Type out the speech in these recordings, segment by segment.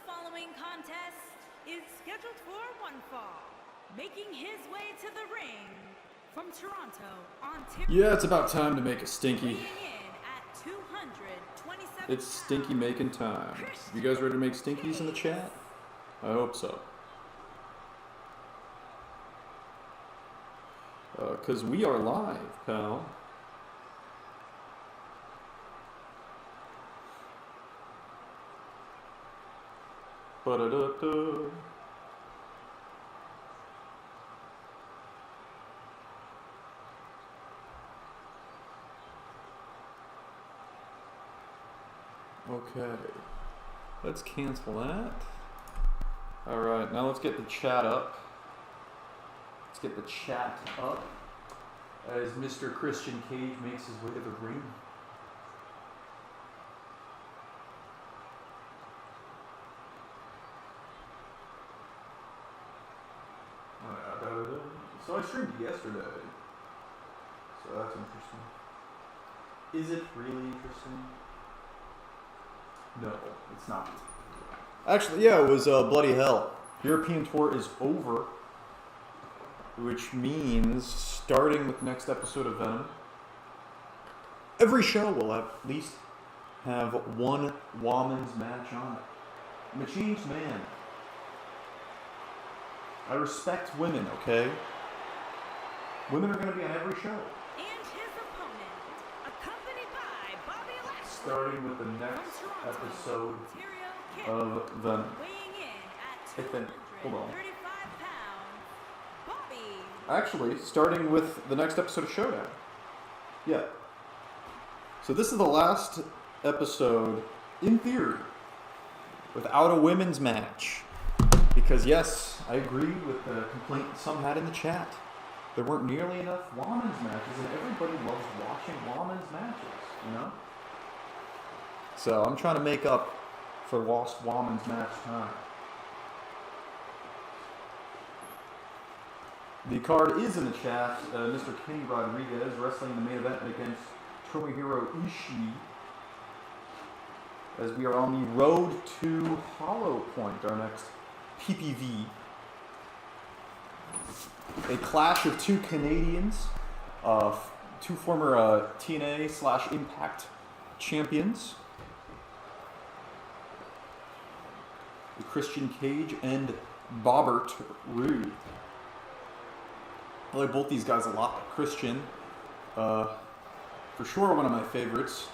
following contest is scheduled for one fall. Making his way to the ring from Toronto, Ontario. Yeah, it's about time to make a stinky. Weighing in at 227 It's stinky making time. You guys ready to make stinkies in the chat? I hope so. Because we are live, pal. Ba-da-da-da. Okay, let's cancel that. Alright, now let's get the chat up. Let's get the chat up as Mr. Christian Cage makes his way to the ring. So I streamed yesterday, so that's interesting. Is it really interesting? No, it's not. Actually, yeah, it was bloody hell. European tour is over, which means starting with the next episode of Venom, every show will at least have one woman's match on it. I'm a changed man. I respect women, okay? Women are going to be on every show. And his opponent, accompanied by Bobby Lashley. Starting with the next episode of Venom. Weighing in at 235 Hold on. pounds, Bobby. Actually, starting with the next episode of Showdown. Yeah. So this is the last episode, in theory, without a women's match. Because yes, I agree with the complaint some had in the chat. There weren't nearly enough women's matches, and everybody loves watching women's matches, you know? So I'm trying to make up for lost women's match time. The card is in the chat. Mr. Kenny Rodriguez wrestling in the main event against Tomohiro Ishii, as we are on the road to Hollow Point, our next PPV. A clash of two Canadians, two former TNA/Impact champions, Christian Cage and Bobbert Roode. I like both these guys a lot. Christian, for sure one of my favorites.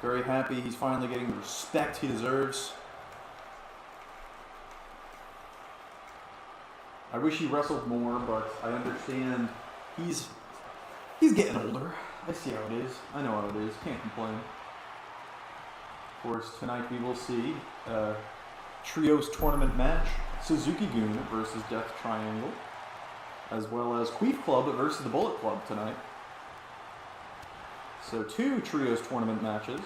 Very happy he's finally getting the respect he deserves. I wish he wrestled more, but I understand he's getting older. I see how it is. I know how it is. Can't complain. Of course, tonight we will see Trios tournament match, Suzuki-Gun versus Death Triangle, as well as Queef Club versus the Bullet Club tonight. So 2 Trios tournament matches.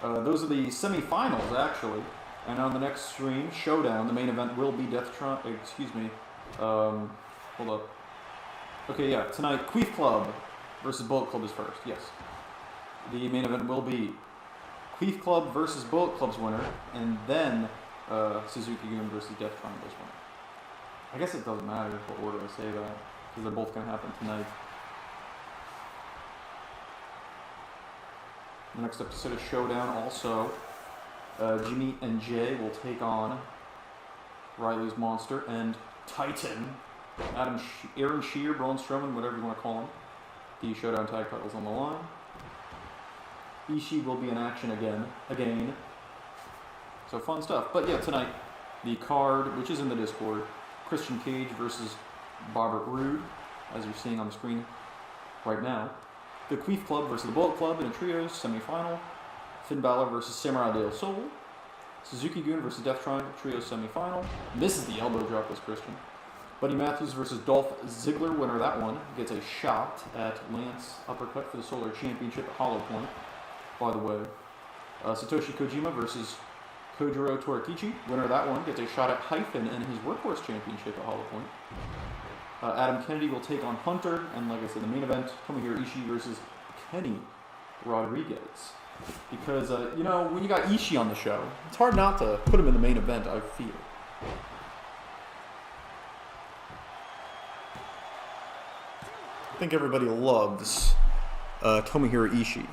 Those are the semifinals, actually. And on the next stream, Showdown, the main event will be hold up. Okay, yeah, tonight, Queef Club versus Bullet Club is first, yes. The main event will be Queef Club versus Bullet Club's winner, and then Suzuki-Gun versus Death Triangle's winner. I guess it doesn't matter what order I say that, because they're both going to happen tonight. The next episode of Showdown also, Jimmy and Jay will take on Riley's Monster and Titan, Aaron Shear, Braun Strowman, whatever you want to call him. The Showdown tag titles on the line. Ishii will be in action again. So fun stuff. But yeah, tonight, the card, which is in the Discord, Christian Cage versus Bobbert Roode, as you're seeing on the screen right now. The Queef Club versus the Bullet Club in a trios semifinal. Finn Balor versus Samurai del Sol. Suzuki-Gun versus Death Triangle, trio semifinal. This is the elbow drop with Christian. Buddy Matthews versus Dolph Ziggler, winner of that one, gets a shot at Lance Uppercut for the Solar Championship at Hollow Point, by the way. Satoshi Kojima versus Kojiro Torakichi, winner of that one, gets a shot at Hyphen and his Workhorse Championship at Hollow Point. Adam Kennedy will take on Hunter, and like I said, the main event, Tomohiro Ishii versus Kenny Rodriguez. Because, you know, when you got Ishii on the show, it's hard not to put him in the main event, I feel. I think everybody loves Tomohiro Ishii.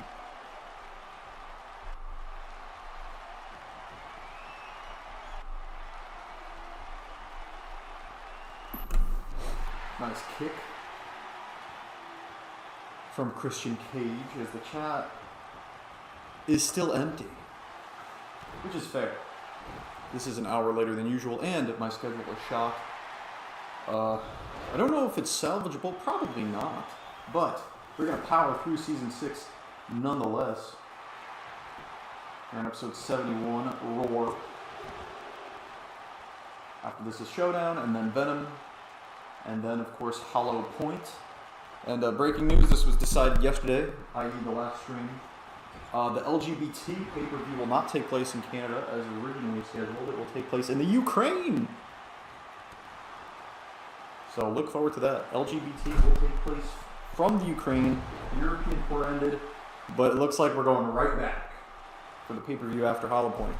Nice kick from Christian Cage as the chat is still empty, which is fair. This is an hour later than usual, and my schedule is shot. I don't know if it's salvageable, probably not, but we're going to power through Season 6 nonetheless. And Episode 71, Roar. After this is Showdown, and then Venom, and then, of course, Hollow Point. And breaking news, this was decided yesterday, i.e. the last stream. The LGBT pay-per-view will not take place in Canada as originally scheduled. It will take place in the Ukraine. So look forward to that. LGBT will take place from the Ukraine. The European tour ended, but it looks like we're going right back for the pay-per-view after Hollow Point.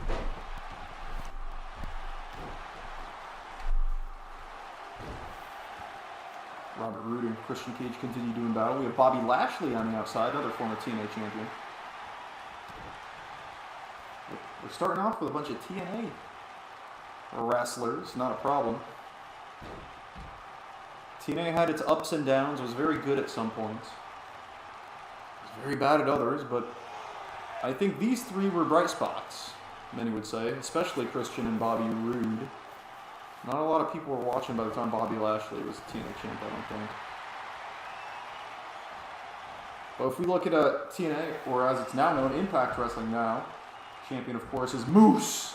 Robert Roode and Christian Cage continue doing battle. We have Bobby Lashley on the outside, another former TNA champion. We're starting off with a bunch of TNA wrestlers, not a problem. TNA had its ups and downs, was very good at some points. It was very bad at others, but I think these three were bright spots, many would say, especially Christian and Bobby Roode. Not a lot of people were watching by the time Bobby Lashley was TNA champ, I don't think. But if we look at TNA, or as it's now known, Impact Wrestling now, champion, of course, is Moose,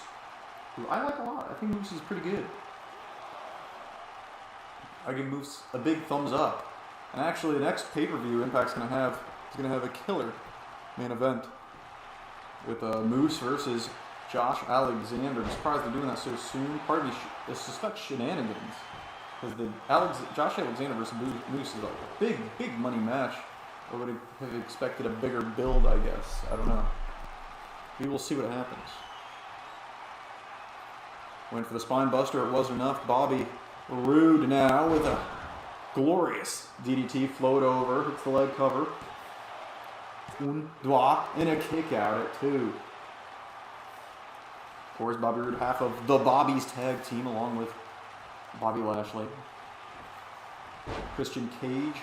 who I like a lot. I think Moose is pretty good. I give Moose a big thumbs up. And actually, the next pay-per-view Impact's going to have a killer main event with Moose versus Josh Alexander. I'm surprised they're doing that so soon. Part of me suspect shenanigans, because Josh Alexander versus Moose is a big money match. I would have expected a bigger build, I guess. I don't know. We will see what happens. Went for the spine buster. It wasn't enough. Bobby Roode now with a glorious DDT, float over, hits the leg cover. Un, два, and a kick out at 2. Of course, Bobby Roode, half of the Bobby's tag team, along with Bobby Lashley. Christian Cage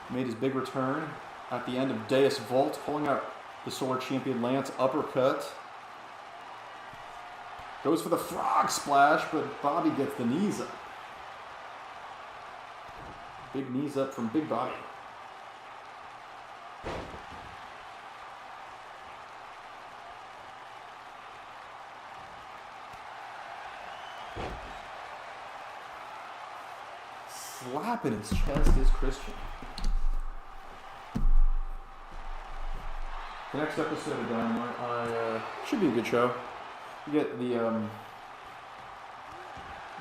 made his big return at the end of Deus Vault, pulling out the Solar Champion Lance uppercut. Goes for the frog splash, but Bobby gets the knees up. Big knees up from Big Bobby. Slapping his chest is Christian. The next episode of Dynamite should be a good show. You get the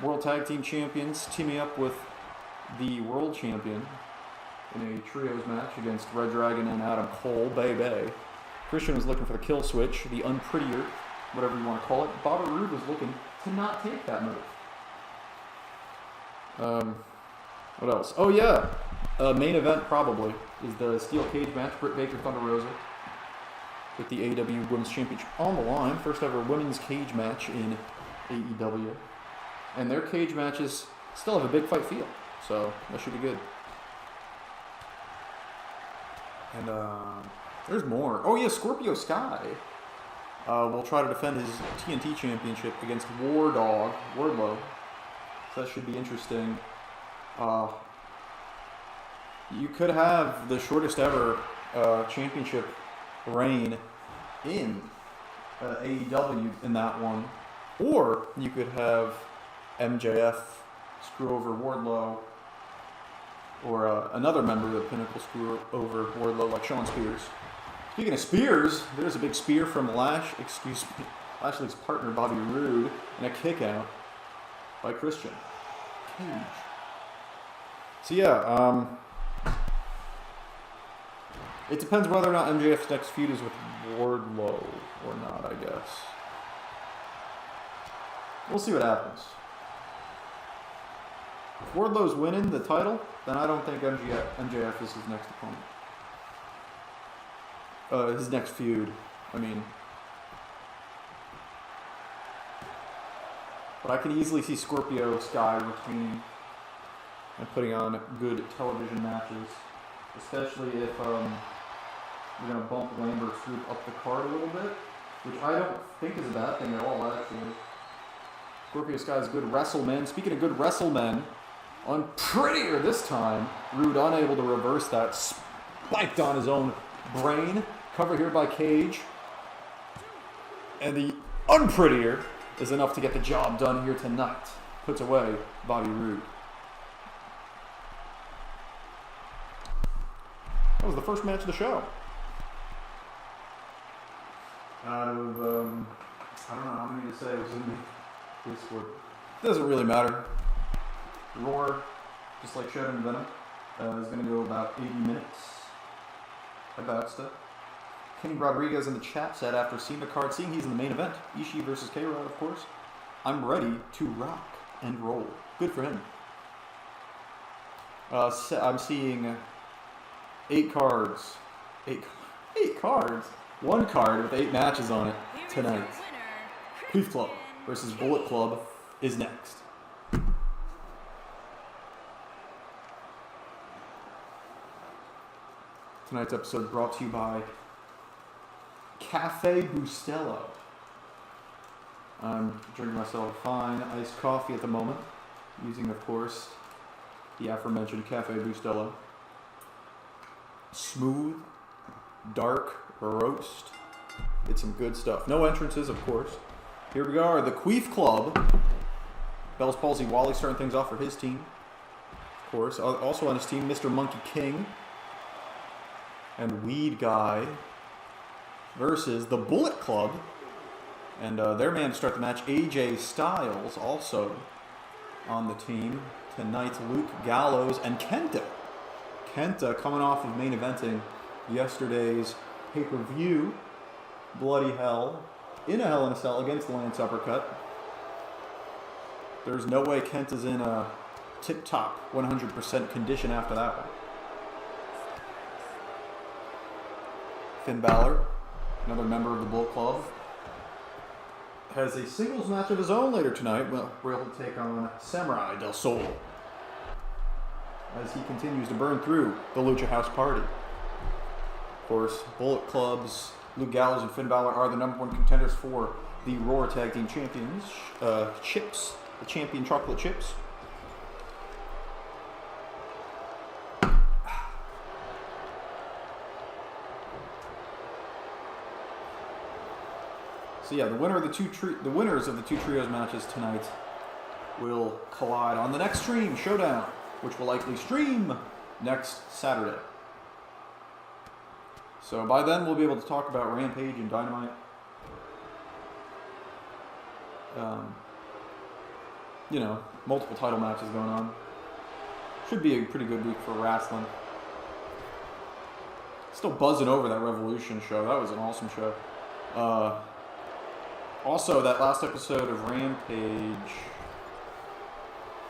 World Tag Team Champions teaming up with the World Champion in a trios match against Red Dragon and Adam Cole, Bay. Christian was looking for the kill switch, the unprettier, whatever you want to call it. Bobby Roode was looking to not take that move. What else? Oh yeah, main event probably is the steel cage match, Britt Baker, Thunder Rosa, with the AEW Women's Championship on the line. First ever women's cage match in AEW. And their cage matches still have a big fight feel, so that should be good. And there's more. Oh yeah, Scorpio Sky will try to defend his TNT Championship against Wardlow. So that should be interesting. You could have the shortest ever championship reign in AEW in that one, or you could have MJF screw over Wardlow, or another member of the Pinnacle screw over Wardlow, like Shawn Spears. Speaking of Spears, there's a big spear from Lashley's partner Bobby Roode, and a kick out by Christian Cage. So yeah, It depends whether or not MJF's next feud is with Wardlow or not, I guess. We'll see what happens. If Wardlow's winning the title, then I don't think MJF is his next opponent. His next feud, I mean. But I can easily see Scorpio Sky retaining and putting on good television matches. Especially if we're going to bump Lambert's group up the card a little bit. Which I don't think is a bad thing at all, actually. Scorpio Sky is a good wrestleman. Speaking of good wrestlemen, Unprettier this time. Rude unable to reverse that. Spiked on his own brain. Cover here by Cage. And the Unprettier is enough to get the job done here tonight. Puts away Bobby Roode. That was the first match of the show. Out of, I don't know how many to say was in the Discord. Doesn't really matter. Roar, just like Showdown and Venom, is going to go about 80 minutes. About stuff. Kenny Rodriguez in the chat said, after seeing the card, seeing he's in the main event, Ishii versus K-Rod, of course, I'm ready to rock and roll. Good for him. I'm seeing 8 cards. 8 cards? 1 card with 8 matches on it tonight. Queef Club versus Bullet Club is next. Tonight's episode brought to you by Cafe Bustelo. I'm drinking myself a fine iced coffee at the moment, using, of course, the aforementioned Cafe Bustelo. Smooth, dark roast. It's some good stuff. No entrances, of course. Here we are, the Queef Club. Bell's Palsy Wally starting things off for his team. Of course, also on his team, Mr. Monkey King and Weed Guy versus the Bullet Club. And their man to start the match, AJ Styles, also on the team. Tonight, Luke Gallows and Kenta. Kenta coming off of main eventing yesterday's pay-per-view, Bloody Hell, in a Hell in a Cell against the Lance Uppercut. There's no way Kenta's in a tip-top 100% condition after that one. Finn Balor, another member of the Bullet Club, has a singles match of his own later tonight, where he'll take on Samurai del Sol as he continues to burn through the Lucha House Party. Of course, Bullet Club's Luke Gallows and Finn Balor are the #1 contenders for the Raw Tag Team Champions chips, the Champion Chocolate Chips. So yeah, the winners of the two trios matches tonight will collide on the next stream, Showdown, which will likely stream next Saturday. So by then we'll be able to talk about Rampage and Dynamite. Multiple title matches going on. Should be a pretty good week for wrestling. Still buzzing over that Revolution show. That was an awesome show. Also, that last episode of Rampage.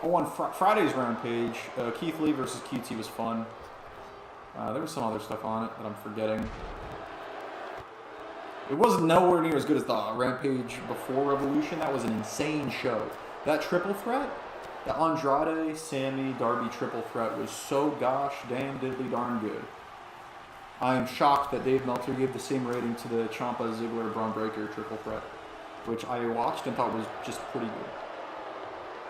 On Friday's Rampage, Keith Lee versus QT was fun. There was some other stuff on it that I'm forgetting. It wasn't nowhere near as good as the Rampage before Revolution. That was an insane show. That triple threat, the Andrade, Sammy, Darby triple threat was so gosh damn diddly darn good. I am shocked that Dave Meltzer gave the same rating to the Ciampa, Ziggler, Braun Breaker triple threat, which I watched and thought was just pretty good.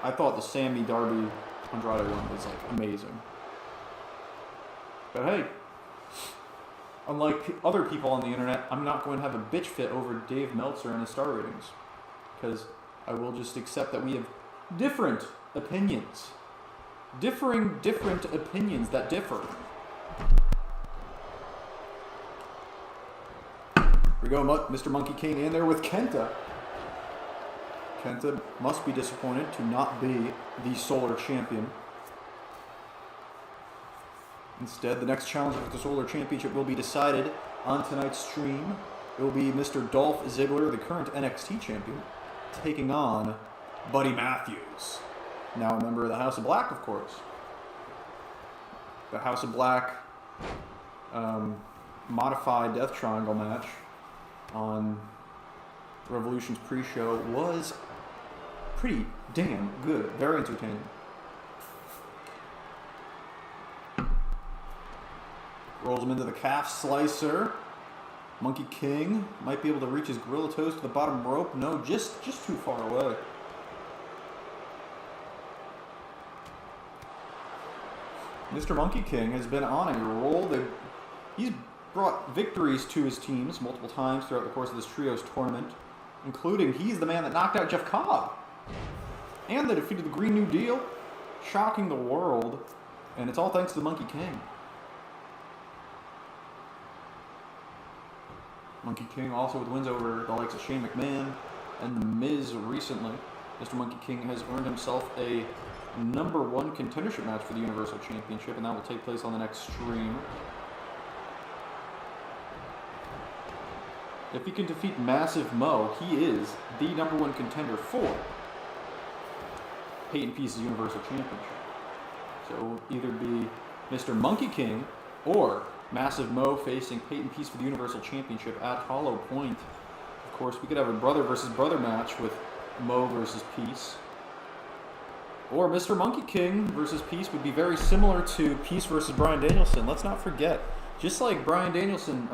I thought the Sammy, Darby, Andrade one was amazing. But hey, unlike other people on the internet, I'm not going to have a bitch fit over Dave Meltzer and his star ratings, because I will just accept that we have different opinions. Different opinions that differ. Here we go, Mr. Monkey King in there with Kenta. Kenta must be disappointed to not be the Solar Champion. Instead, the next challenger for the Solar Championship will be decided on tonight's stream. It will be Mr. Dolph Ziggler, the current NXT champion, taking on Buddy Matthews, now a member of the House of Black, of course. The House of Black modified Death Triangle match on Revolution's pre-show was pretty damn good, very entertaining. Rolls him into the calf slicer. Monkey King might be able to reach his gorilla toes to the bottom rope. No, just too far away. Mr. Monkey King has been on a roll. He's brought victories to his teams multiple times throughout the course of this trios tournament, including he's the man that knocked out Jeff Cobb. And they defeated the Green New Deal, shocking the world. And it's all thanks to the Monkey King. Monkey King also with wins over the likes of Shane McMahon and The Miz recently. Mr. Monkey King has earned himself a #1 contendership match for the Universal Championship, and that will take place on the next stream. If he can defeat Massive Mo, he is the #1 contender for Peyton Peace's Universal Championship. So it will either be Mr. Monkey King or Massive Mo facing Peyton Peace for the Universal Championship at Hollow Point. Of course, we could have a brother versus brother match with Mo versus Peace. Or Mr. Monkey King versus Peace would be very similar to Peace versus Bryan Danielson. Let's not forget, just like Bryan Danielson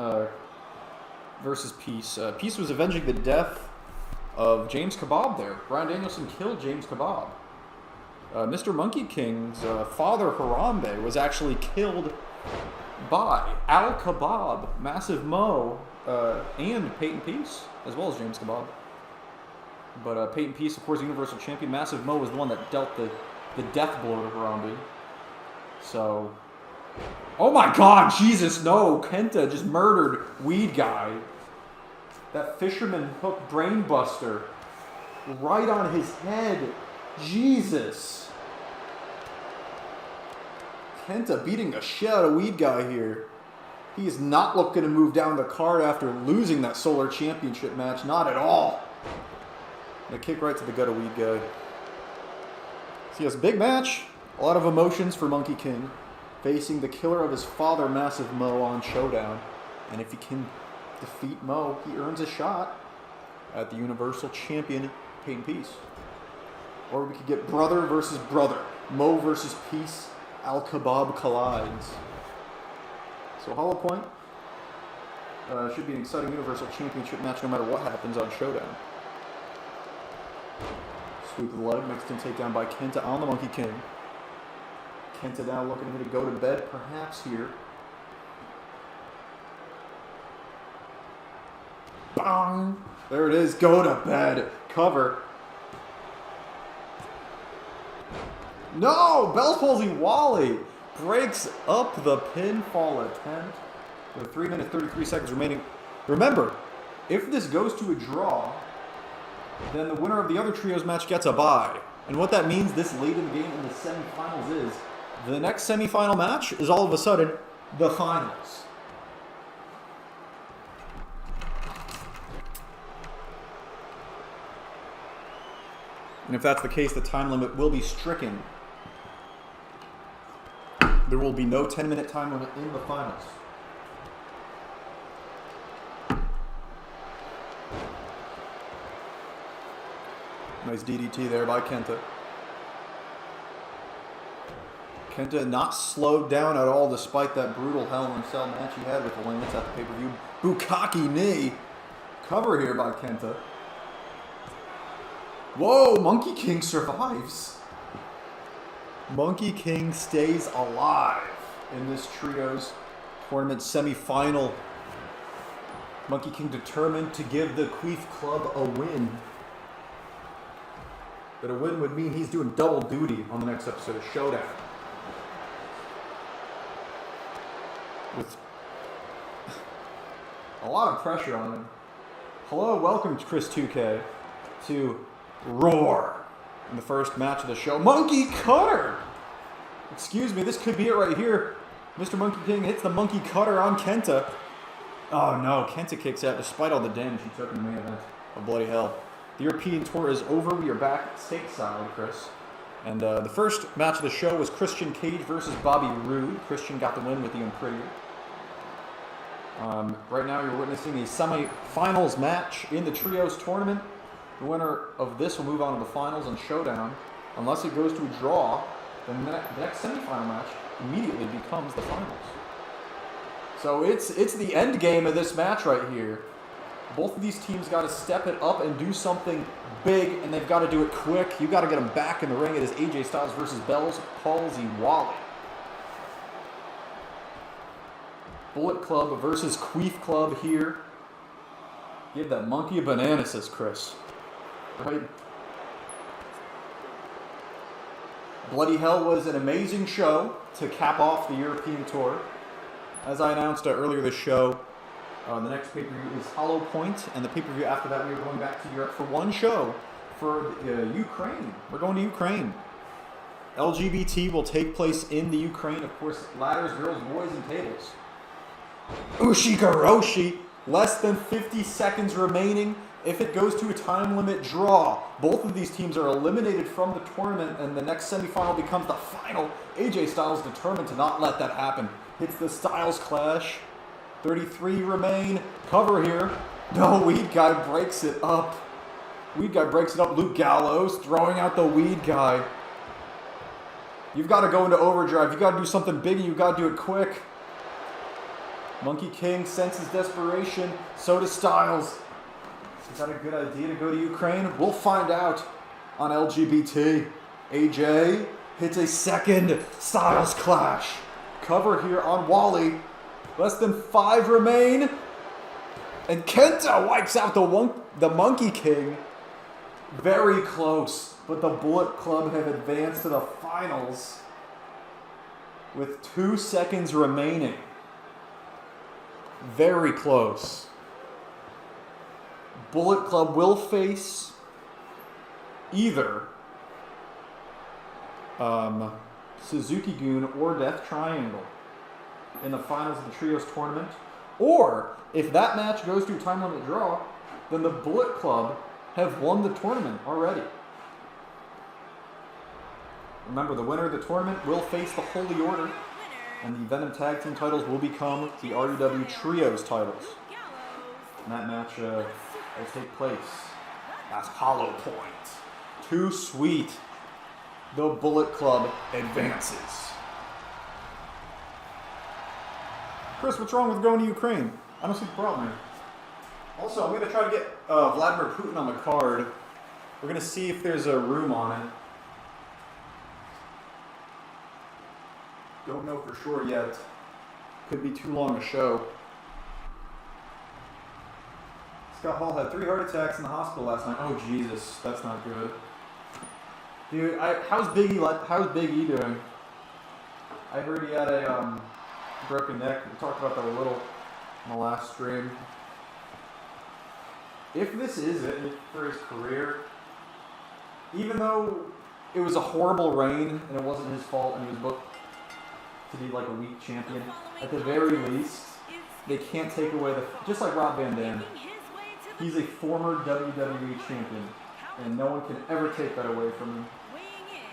versus Peace, Peace was avenging the death of James Kebab there. Bryan Danielson killed James Kebab. Mr. Monkey King's father, Harambe, was actually killed by Al Kebab, Massive Mo, and Peyton Peace, as well as James Kebab. But Peyton Peace, of course, Universal Champion. Massive Mo was the one that dealt the death blow to Harambe. So, oh my God, Jesus, no! Kenta just murdered Weed Guy. That fisherman hook brainbuster right on his head. Jesus. Kenta beating the shit out of Weed Guy here. He is not looking to move down the card after losing that Solar Championship match. Not at all. A kick right to the gut of Weed Guy. So yes, big match. A lot of emotions for Monkey King. Facing the killer of his father, Massive Mo, on Showdown. And if he can defeat Mo, he earns a shot at the Universal Champion, Peyton Peace. Or we could get brother versus brother. Mo versus Peace. Al Kebab collides. So Hollow Point should be an exciting Universal Championship match no matter what happens on Showdown. Sweep of the leg, Mexican takedown by Kenta on the Monkey King. Kenta now looking to go to bed perhaps here. Bang! There it is, go to bed. Cover. No! Bell's Palsy Wally breaks up the pinfall attempt with 3 minutes 33 seconds remaining. Remember, if this goes to a draw, then the winner of the other trios match gets a bye. And what that means this late in the game in the semifinals is the next semifinal match is all of a sudden the finals. And if that's the case, the time limit will be stricken. There will be no 10-minute time limit in the finals. Nice DDT there by Kenta. Kenta not slowed down at all despite that brutal Hell in a Cell match he had with Lance at the pay-per-view. Bukkake knee. Cover here by Kenta. Whoa, Monkey King survives. Monkey King stays alive in this trios tournament semi-final. Monkey King determined to give the Queef Club a win. But a win would mean he's doing double duty on the next episode of Showdown. With a lot of pressure on him. Hello, welcome to Chris 2K to Roar in the first match of the show. Monkey Cutter! Excuse me, this could be it right here. Mr. Monkey King hits the monkey cutter on Kenta. Oh no, Kenta kicks out despite all the damage he took in the main event. Oh, bloody hell. The European tour is over. We are back stateside, Chris. And the first match of the show was Christian Cage versus Bobby Roode. Christian got the win with the Unported. Right now you're witnessing a semi-finals match in the Trios tournament. The winner of this will move on to the finals and showdown. Unless it goes to a draw, then the next semi-final match immediately becomes the finals. So it's the end game of this match right here. Both of these teams got to step it up and do something big, and they've got to do it quick. You got to get them back in the ring. It is AJ Styles versus Palsy Wally. Bullet Club versus Queef Club here. Give that monkey a banana, says Chris. Right? Bloody Hell was an amazing show to cap off the European tour. As I announced earlier this show, the next pay-per-view is Hollow Point, and the pay-per-view after that we are going back to Europe for one show for Ukraine. We're going to Ukraine. LGBT will take place in the Ukraine. Of course, ladders, girls, boys, and tables. Ushikaroshi, less than 50 seconds remaining. If it goes to a time limit draw, both of these teams are eliminated from the tournament, and the next semifinal becomes the final. AJ Styles determined to not let that happen. Hits the Styles Clash. 33 remain. Cover here. No, Weed Guy breaks it up. Weed Guy breaks it up. Luke Gallows throwing out the Weed Guy. You've got to go into overdrive. You've got to do something big, and you've got to do it quick. Monkey King senses desperation. So does Styles. Is that a good idea to go to Ukraine? We'll find out on LGBT. AJ hits a second Styles Clash. Cover here on Wally. Less than 5 remain. And Kenta wipes out the Monkey King. Very close. But the Bullet Club have advanced to the finals with 2 seconds remaining. Very close. Bullet Club will face either Suzuki-Gun or Death Triangle in the finals of the Trios tournament. Or, if that match goes to a time limit draw, then the Bullet Club have won the tournament already. Remember, the winner of the tournament will face the Holy Order, and the Venom Tag Team titles will become the REW Trios titles. And that match will take place at Hollow Point. Too sweet. The Bullet Club advances. Chris, what's wrong with going to Ukraine? I don't see the problem here. Also, I'm going to try to get Vladimir Putin on the card. We're going to see if there's a room on it. Don't know for sure yet. Could be too long a show. Scott Hall had 3 heart attacks in the hospital last night. Oh Jesus, that's not good. Dude, how's Big E doing? I heard he had a broken neck. We talked about that a little in the last stream. If this is it for his career, even though it was a horrible reign and it wasn't his fault and he was booked to be like a weak champion, at the very least, they can't take away just like Rob Van Dam. He's a former WWE champion, and no one can ever take that away from him.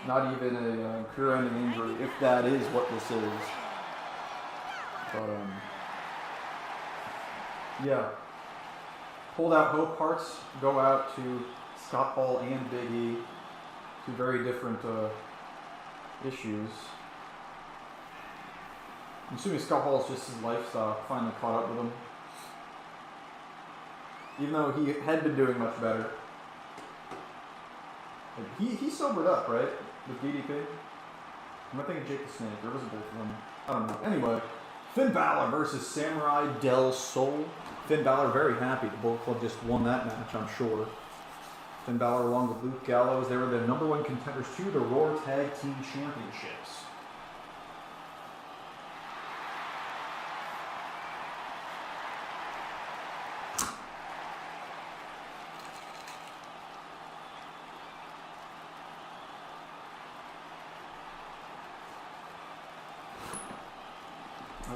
Not even a career-ending injury, if that is what this is. But, yeah. Pulled out hope hearts go out to Scott Hall and Big E. 2 very different issues. I'm assuming Scott Hall is just his lifestyle finally caught up with him. Even though he had been doing much better. He sobered up, right? With DDP? I'm not thinking Jake the Snake. There was both of them. I don't know. Anyway, Finn Balor versus Samurai Del Sol. Finn Balor very happy. The Bullet Club just won that match, I'm sure. Finn Balor along with Luke Gallows. They were the #1 contenders to the Raw Tag Team Championships.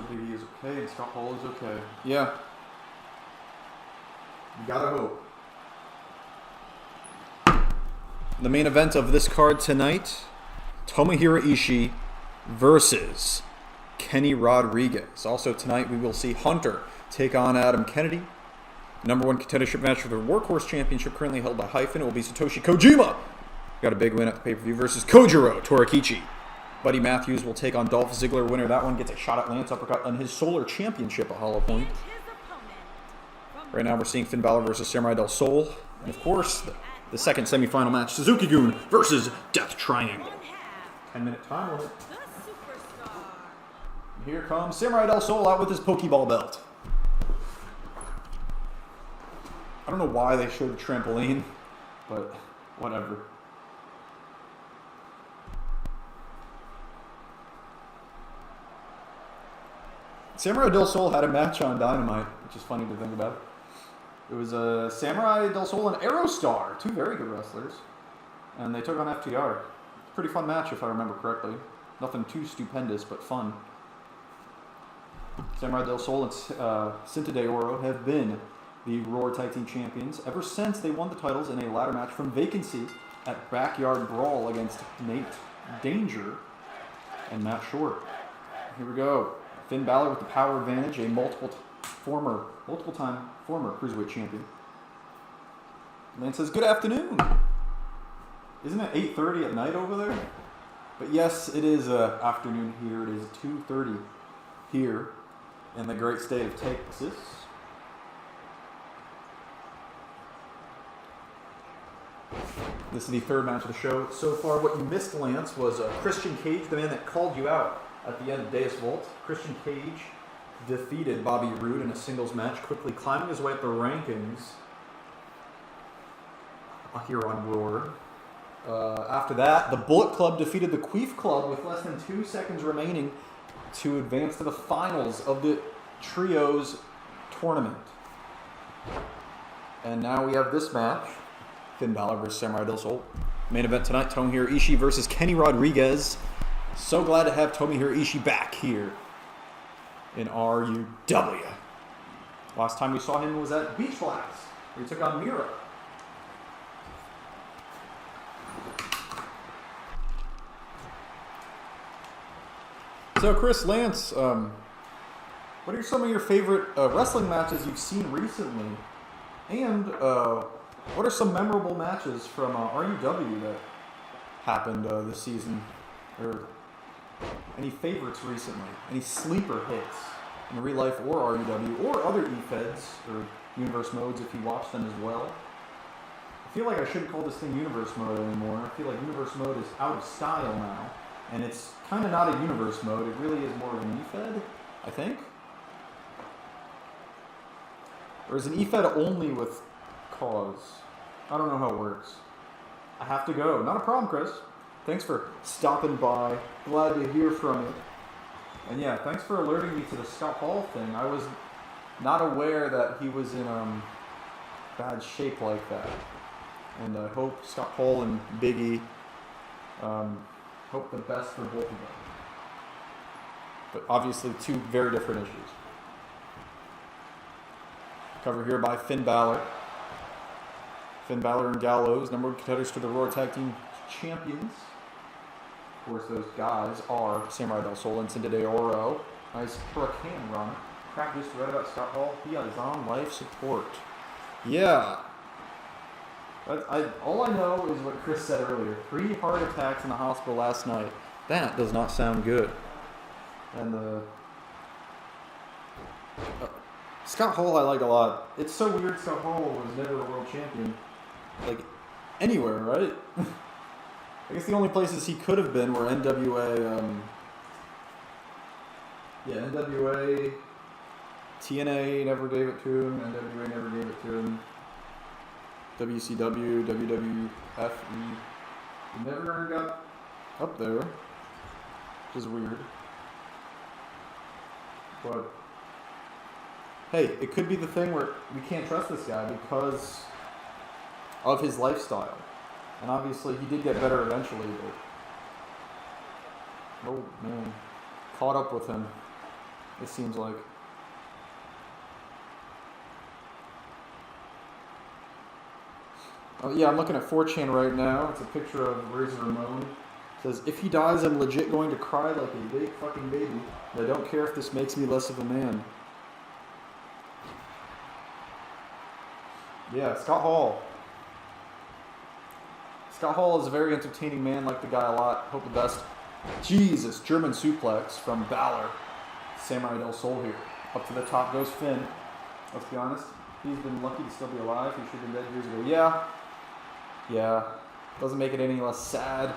Big E is okay, and Scott Hall is okay. Yeah. You gotta hope. The main event of this card tonight, Tomohiro Ishii versus Kenny Rodriguez. Also tonight we will see Hunter take on Adam Kennedy. Number one contendership match for the Workhorse Championship, currently held by Hyphen. It will be Satoshi Kojima. Got a big win at the pay-per-view versus Kojiro Torakichi. Buddy Matthews will take on Dolph Ziggler. Winner that one gets a shot at Lance Uppercut on his Solar Championship at Hollow Point. Right now we're seeing Finn Balor versus Samurai Del Sol. And of course, the second semifinal match, Suzuki-Gun versus Death Triangle. 10-minute time limit. Here comes Samurai Del Sol out with his Pokeball belt. I don't know why they showed the trampoline, but whatever. Samurai Del Sol had a match on Dynamite, which is funny to think about. It was Samurai Del Sol and Aerostar, two very good wrestlers, and they took on FTR. Pretty fun match, if I remember correctly. Nothing too stupendous, but fun. Samurai Del Sol and Cinta de Oro have been the Raw Tag Team Champions ever since they won the titles in a ladder match from Vacancy at Backyard Brawl against Nate Danger and Matt Short. Here we go. Finn Balor with the power advantage, a multiple-time former Cruiserweight Champion. Lance says, good afternoon. Isn't it 8:30 at night over there? But yes, it is afternoon here. It is 2:30 here in the great state of Texas. This is the third match of the show. So far, what you missed, Lance, was Christian Cage, the man that called you out at the end of Deus Vult. Christian Cage defeated Bobby Roode in a singles match, quickly climbing his way up the rankings here on Roar. After that, the Bullet Club defeated the Queef Club with less than 2 seconds remaining to advance to the finals of the Trios tournament. And now we have this match. Finn Balor versus Samurai Del Sol. Main event tonight, Tomohiro Ishii versus Kenny Rodriguez. So glad to have Tomohiro Ishii back here in RUW. Last time we saw him was at Beach Flats, where he took on Miro. So Chris, Lance, what are some of your favorite wrestling matches you've seen recently? And what are some memorable matches from RUW that happened this season? Or any favorites recently? Any sleeper hits in real life or RUW or other eFeds or Universe Modes if you watch them as well? I feel like I shouldn't call this thing Universe Mode anymore. I feel like Universe Mode is out of style now. And it's kind of not a Universe Mode. It really is more of an eFed, I think. Or is an eFed only with cause? I don't know how it works. I have to go. Not a problem, Chris. Thanks for stopping by. Glad to hear from you. And yeah, thanks for alerting me to the Scott Hall thing. I was not aware that he was in bad shape like that. And I hope Scott Hall and Big E hope the best for both of them. But obviously two very different issues. Cover here by Finn Balor. Finn Balor and Gallows, number one contenders to the Raw Tag Team Champions. Of course, those guys are Samurai Del Sol and Cinta de Oro. Nice hurricane run. Crack just read about Scott Hall. He is on life support. Yeah. All I know is what Chris said earlier. 3 heart attacks in the hospital last night. That does not sound good. And Scott Hall I like a lot. It's so weird Scott Hall was never a world champion. Like, anywhere, right? I guess the only places he could have been were NWA, NWA, TNA never gave it to him, NWA never gave it to him, WCW, WWF, he never got up there, which is weird. But, hey, it could be the thing where we can't trust this guy because of his lifestyle. And obviously he did get better eventually, but oh man, caught up with him. It seems like. Oh, yeah, I'm looking at 4chan right now. It's a picture of Razor Ramon. It says, if he dies, I'm legit going to cry like a big fucking baby. I don't care if this makes me less of a man. Yeah, Scott Hall. Scott Hall is a very entertaining man, like the guy a lot. Hope the best. Jesus, German suplex from Balor. Samurai Del Sol here. Up to the top goes Finn. Let's be honest. He's been lucky to still be alive. He should have been dead years ago. Yeah. Yeah. Doesn't make it any less sad.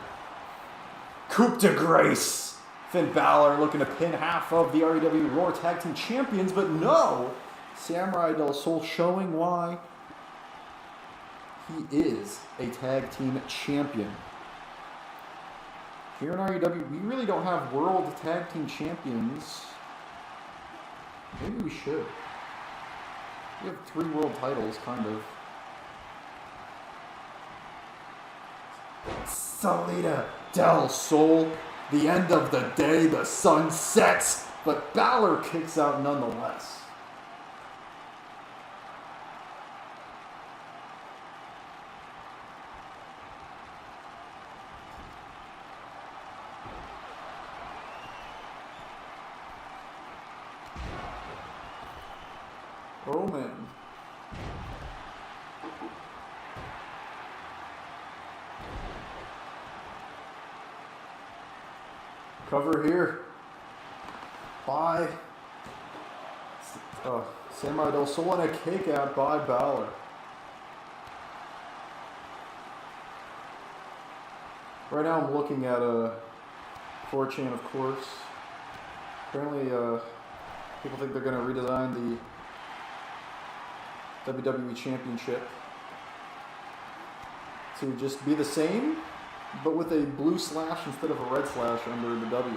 Coup de Grace. Finn Balor looking to pin half of the REW Raw Tag Team Champions, but no. Samurai Del Sol showing why he is a tag team champion. Here in REW, we really don't have world tag team champions. Maybe we should. We have 3 world titles, kind of. Salida Del Sol. The end of the day, the sun sets, but Balor kicks out nonetheless. Roman. Cover here by Samurai Del Sol and a kick out by Balor. Right now I'm looking at 4chan, of course. Apparently people think they're going to redesign the WWE Championship to just be the same, but with a blue slash instead of a red slash under the W.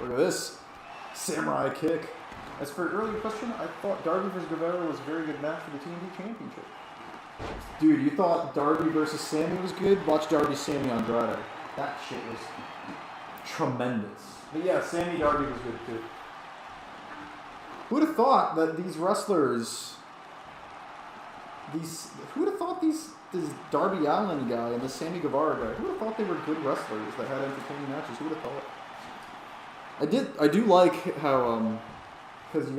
Look at this. Samurai kick. As for your earlier question, I thought Darby vs. Guevara was a very good match for the TNT Championship. Dude, you thought Darby versus Sammy was good? Watch Darby Sammy Andrade. That shit was tremendous. But yeah, Sammy Darby was good too. Who would have thought that these wrestlers, who would have thought this Darby Allin guy and the Sammy Guevara guy, who would have thought they were good wrestlers that had entertaining matches? Who would have thought? I do like how, because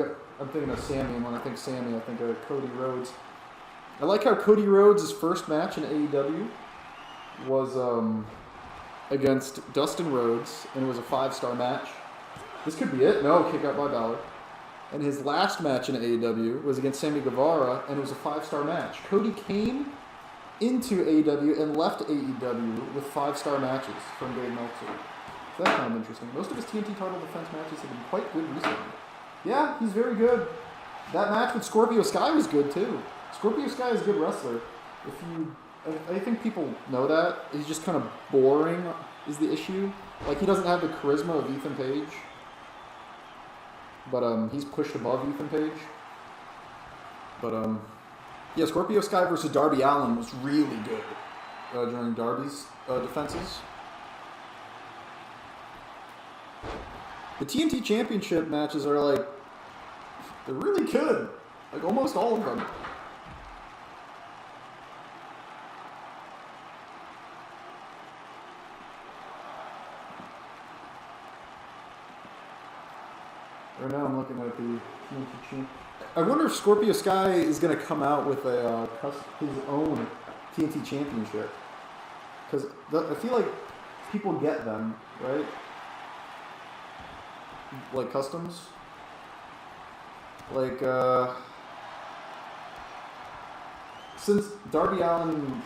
I'm thinking of Sammy, and when I think Sammy, I think of Cody Rhodes. I like how Cody Rhodes' first match in AEW was against Dustin Rhodes, and it was a 5-star match. This could be it. No, kick out by Balor. And his last match in AEW was against Sammy Guevara, and it was a 5-star match. Cody came into AEW and left AEW with 5-star matches from Dave Meltzer. So that's kind of interesting. Most of his TNT title defense matches have been quite good recently. Yeah, he's very good. That match with Scorpio Sky was good too. Scorpio Sky is a good wrestler. I think people know that. He's just kind of boring is the issue. Like, he doesn't have the charisma of Ethan Page. But he's pushed above Ethan Page. But yeah, Scorpio Sky versus Darby Allin was really good during Darby's defenses. The TNT Championship matches are like, they're really good. Like, almost all of them. Right now I'm looking at the TNT Champ. I wonder if Scorpio Sky is going to come out with his own TNT Championship. Because I feel like people get them, right? Like customs. Like, since Darby Allin,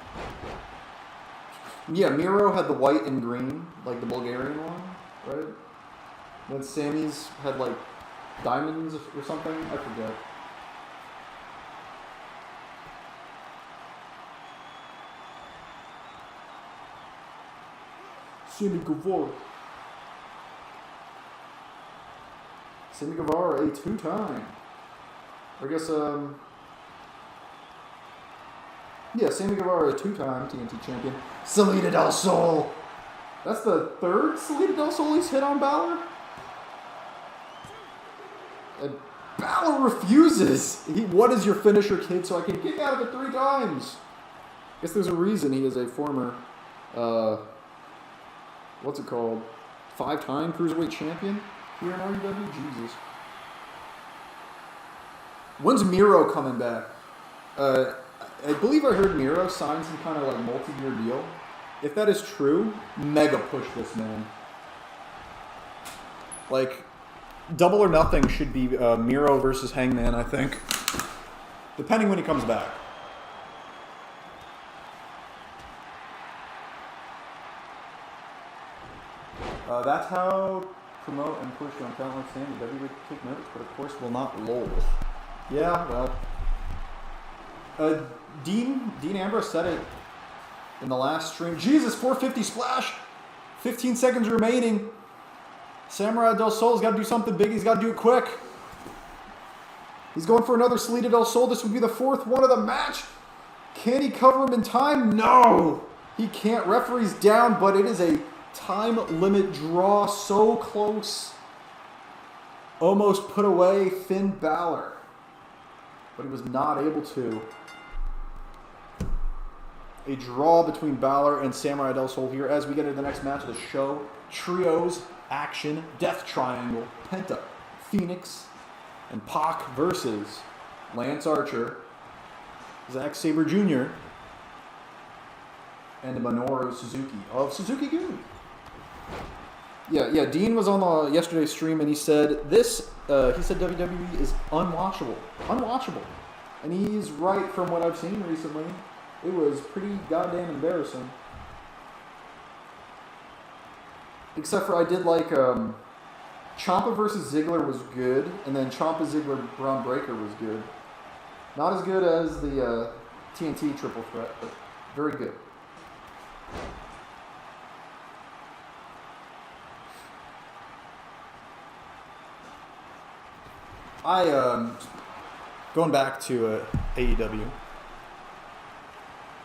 yeah, Miro had the white and green, like the Bulgarian one, right? Then Sammy's had like diamonds or something, I forget. Sammy Guevara. Sammy Guevara, a 2-time. I guess, yeah, Sammy Guevara, a 2-time TNT champion. Salida del Sol. That's the third Salida del Sol he's hit on Balor? And Balor refuses. What is your finisher, kid, so I can kick out of it 3 times? I guess there's a reason he is a former, what's it called? 5-time Cruiserweight champion here in RUW? Jesus. When's Miro coming back? I believe I heard Miro signed some kind of like multi-year deal. If that is true, mega push this man. Like, Double or Nothing should be Miro versus Hangman, I think. Depending when he comes back. That's how promote and push on talent like Sammy. WWE take notice, but of course will not lol. Yeah, well. Dean Ambrose said it in the last stream. Jesus, 450 splash! 15 seconds remaining. Samurai Del Sol's got to do something big. He's got to do it quick. He's going for another Salida Del Sol. This would be the 4th one of the match. Can he cover him in time? No! He can't. Referee's down, but it is a time limit draw. So close. Almost put away Finn Balor. But he was not able to. A draw between Balor and Samurai Del Sol here as we get into the next match of the show. Trios action, Death Triangle, Kenta, Phoenix, and Pac versus Lance Archer, Zack Sabre Jr., and Minoru Suzuki of Suzuki-Gun. Yeah, Dean was on yesterday's stream and he said this, he said WWE is unwatchable. And he's right from what I've seen recently. It was pretty goddamn embarrassing. Except for I did like Ciampa versus Ziggler was good, and then Ciampa Ziggler Braun Breaker was good. Not as good as the TNT triple threat, but very good. Going back to AEW.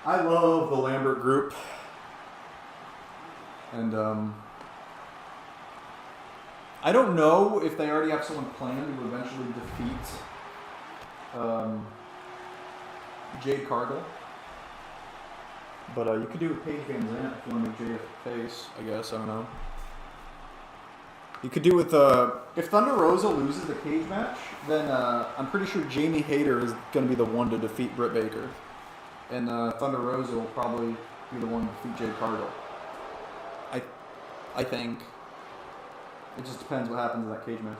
I love the Lambert group, and I don't know if they already have someone planned to eventually defeat Jade Cargill, but you could do it with Paige Van Zandt if you want to make Jade a face, I guess. I don't know. You could do with if Thunder Rosa loses the cage match, then I'm pretty sure Jamie Hayter is going to be the one to defeat Britt Baker. And Thunder Rosa will probably be the one to defeat Jade Cargill. I think. It just depends what happens in that cage match.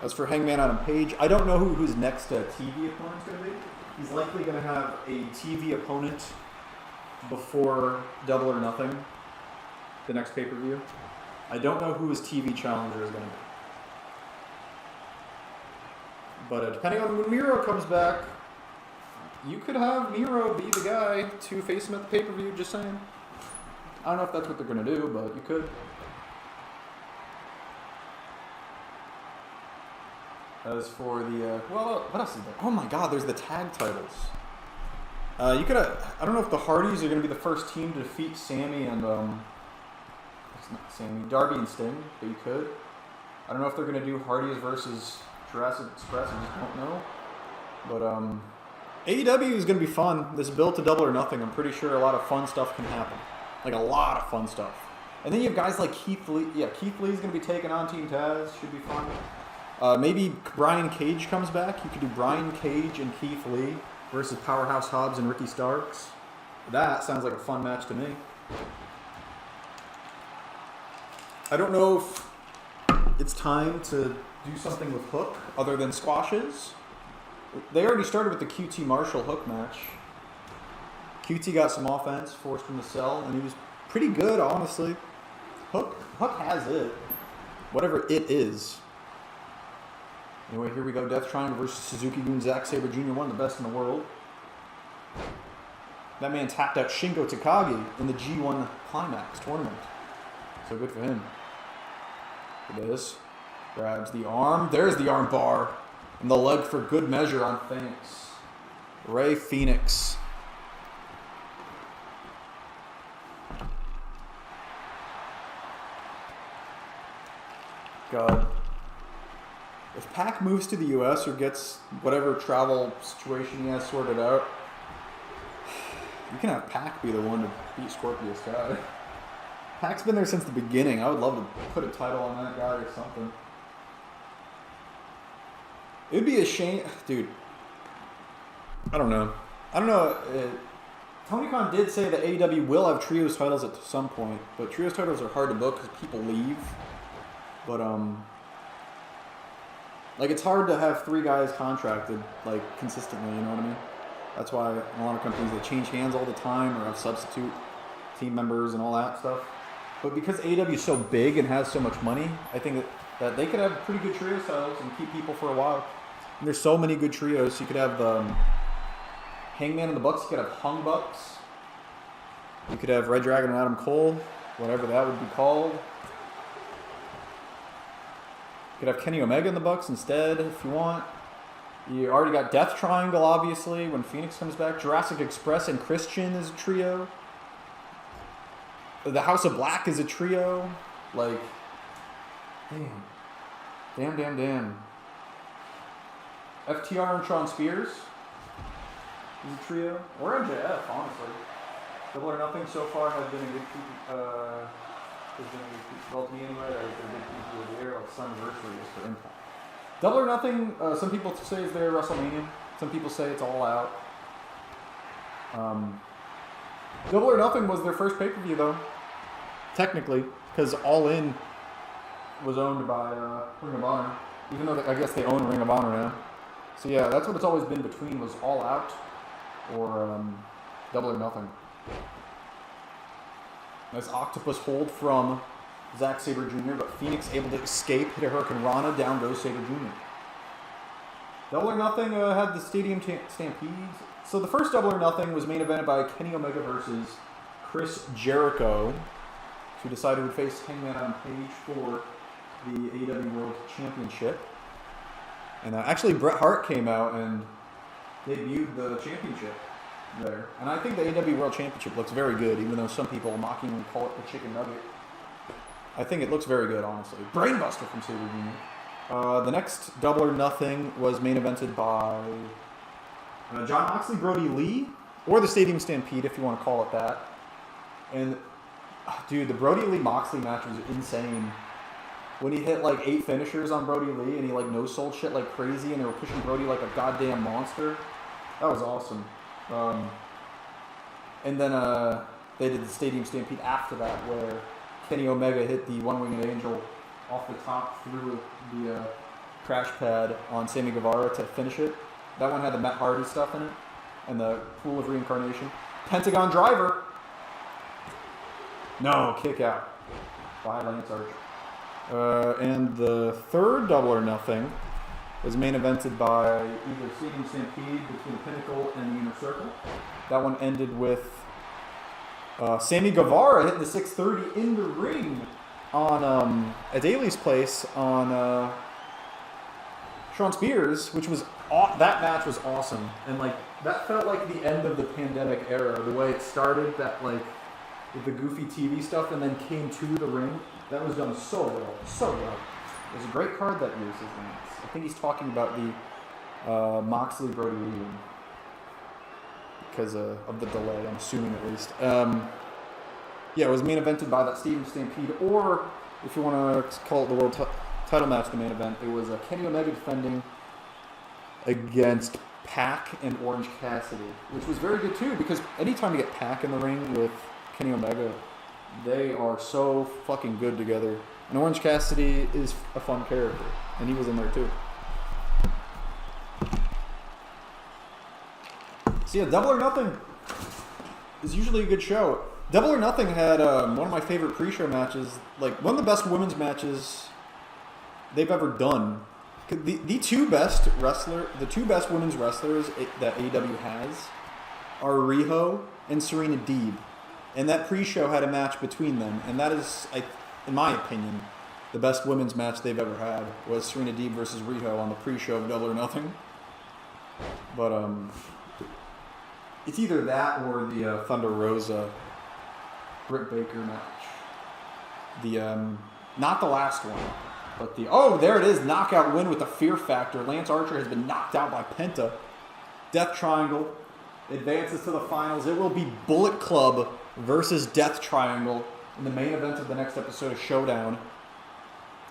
As for Hangman Adam Page, I don't know who his next TV opponent's going to be. He's likely going to have a TV opponent before Double or Nothing, the next pay-per-view. I don't know who his TV challenger is going to be. But depending on when Miro comes back, you could have Miro be the guy to face him at the pay-per-view, just saying. I don't know if that's what they're going to do, but you could. As for the, well, what else is there? Oh my god, there's the tag titles. You could I don't know if the Hardys are going to be the first team to defeat Sammy and, it's not Sammy, Darby and Sting, but you could. I don't know if they're going to do Hardys versus Jurassic Express, I just don't know. But, AEW is going to be fun. This build to Double or Nothing, I'm pretty sure a lot of fun stuff can happen. Like, a lot of fun stuff. And then you have guys like Keith Lee. Yeah, Keith Lee's going to be taking on Team Taz. Should be fun. Maybe Brian Cage comes back. You could do Brian Cage and Keith Lee versus Powerhouse Hobbs and Ricky Starks. That sounds like a fun match to me. I don't know if it's time to do something with Hook other than squashes. They already started with the QT Marshall Hook match. QT got some offense, forced him to sell, and he was pretty good, honestly. Hook has it. Whatever it is. Anyway, here we go. Death Triangle versus Suzuki-Gun, Zack Sabre Jr., one of the best in the world. That man tapped out Shingo Takagi in the G1 Climax tournament. So good for him. Look at this. Grabs the arm. There's the arm bar. And the leg for good measure on Phoenix. Rey Fenix. God. If Pac moves to the US or gets whatever travel situation he has sorted out, you can have Pac be the one to beat Scorpio Sky. Pac's been there since the beginning. I would love to put a title on that guy or something. It'd be a shame, dude. I don't know. Tony Khan did say that AEW will have trios titles at some point, but trios titles are hard to book because people leave. But like it's hard to have 3 guys contracted like consistently. You know what I mean? That's why a lot of companies they change hands all the time or have substitute team members and all that stuff. But because AEW is so big and has so much money, I think that they could have pretty good trios titles and keep people for a while. And there's so many good trios. You could have Hangman and the Bucks. You could have Hung Bucks. You could have Red Dragon and Adam Cole, whatever that would be called. You could have Kenny Omega and the Bucks instead if you want. You already got Death Triangle, obviously, when Phoenix comes back. Jurassic Express and Christian is a trio. The House of Black is a trio. Like, damn. FTR and Shawn Spears is a trio. Or MJF, honestly. Double or Nothing so far have been a good well, to me anyway, they're big people of the year. Like Sunniversary is for Impact. Double or Nothing, some people say is their WrestleMania. Some people say it's All Out. Double or Nothing was their first pay-per-view, though. Technically, because All In was owned by Ring of Honor. Even though I guess they own Ring of Honor now. So yeah, that's what it's always been between was All Out or Double or Nothing. Nice octopus hold from Zack Sabre Jr., but Phoenix able to escape, hit a Hurricane Rana, down goes Sabre Jr. Double or Nothing had the Stadium Stampedes. So the first Double or Nothing was main evented by Kenny Omega versus Chris Jericho, who decided would face Hangman on Page for the AEW World Championship. And actually Bret Hart came out and debuted the championship there. And I think the AEW World Championship looks very good, even though some people mockingly call it the chicken nugget. I think it looks very good, honestly. Brainbuster from Sabre Jr. The next Double or Nothing was main evented by John Moxley, Brody Lee, or the Stadium Stampede, if you want to call it that. And, dude, the Brody Lee Moxley match was insane. When he hit like 8 finishers on Brody Lee and he like no-sold shit like crazy and they were pushing Brody like a goddamn monster. That was awesome. And then they did the Stadium Stampede after that where Kenny Omega hit the One-Winged Angel off the top through the crash pad on Sammy Guevara to finish it. That one had the Matt Hardy stuff in it and the Pool of Reincarnation. Pentagon Driver. No, kick out by Lance Archer. And the third Double or Nothing was main evented by either Stadium Stampede between Pinnacle and the Inner Circle. That one ended with Sammy Guevara hitting the 630 in the ring on at Daly's place on Shawn Spears, which was that match was awesome, and like that felt like the end of the pandemic era. The way it started, that like with the goofy TV stuff, and then came to the ring. That was done so well, so well. It was a great card that year, says Lance. I think he's talking about the Moxley Brody Lee one because of the delay, I'm assuming at least. Yeah, it was main evented by that Stadium Stampede, or if you want to call it the world title match, the main event, it was Kenny Omega defending against Pac and Orange Cassidy, which was very good too, because anytime you get Pac in the ring with Kenny Omega, they are so fucking good together. And Orange Cassidy is a fun character, and he was in there too. So yeah, Double or Nothing is usually a good show. Double or Nothing had one of my favorite pre-show matches, like one of the best women's matches they've ever done. The two best women's wrestlers that AEW has are Riho and Serena Deeb. And that pre-show had a match between them, and that is, in my opinion, the best women's match they've ever had was Serena Deeb versus Riho on the pre-show of Double or Nothing. But it's either that or the Thunder Rosa Britt Baker match. The not the last one, but the there it is, knockout win with the Fear Factor. Lance Archer has been knocked out by Kenta. Death Triangle advances to the finals. It will be Bullet Club versus Death Triangle in the main event of the next episode of Showdown.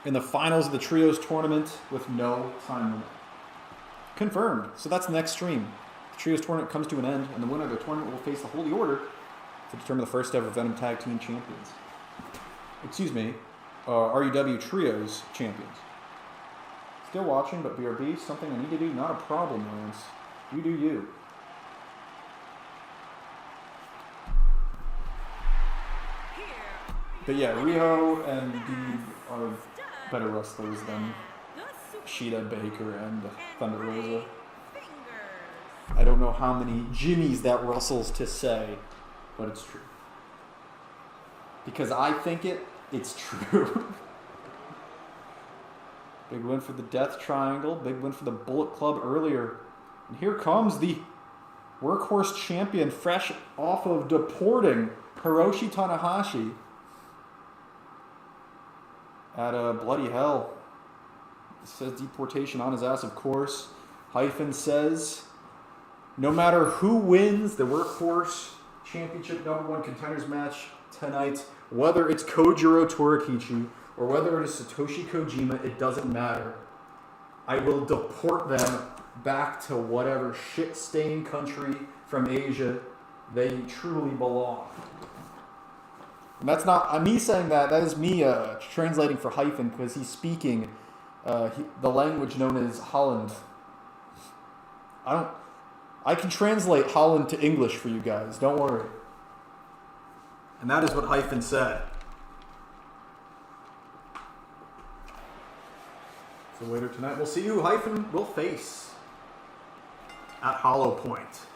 In the finals of the Trios tournament with no time limit. Confirmed. So that's the next stream. The Trios tournament comes to an end, and the winner of the tournament will face the Holy Order to determine the first ever Venom Tag Team Champions. Excuse me, RUW Trios Champions. Still watching, but BRB, something I need to do, not a problem, Lance. You do you. But yeah, Riho and Deeb are better wrestlers than Shida, Baker, and Thunder Rosa. I don't know how many Jimmies that Russell's to say, but it's true. Because I think it's true. Big win for the Death Triangle. Big win for the Bullet Club earlier. And here comes the Workhorse Champion, fresh off of deporting Hiroshi Tanahashi at Bloody Hell. It says deportation on his ass, of course. Hyphen says, no matter who wins the Workhorse Championship #1 contenders match tonight, whether it's Kojiro Torakichi or whether it is Satoshi Kojima, it doesn't matter. I will deport them back to whatever shit-stained country from Asia they truly belong. And that's not me saying that. That is me translating for Hyphen because he's speaking the language known as Holland. I can translate Holland to English for you guys. Don't worry. And that is what Hyphen said. So later tonight, we'll see who Hyphen will face at Hollow Point.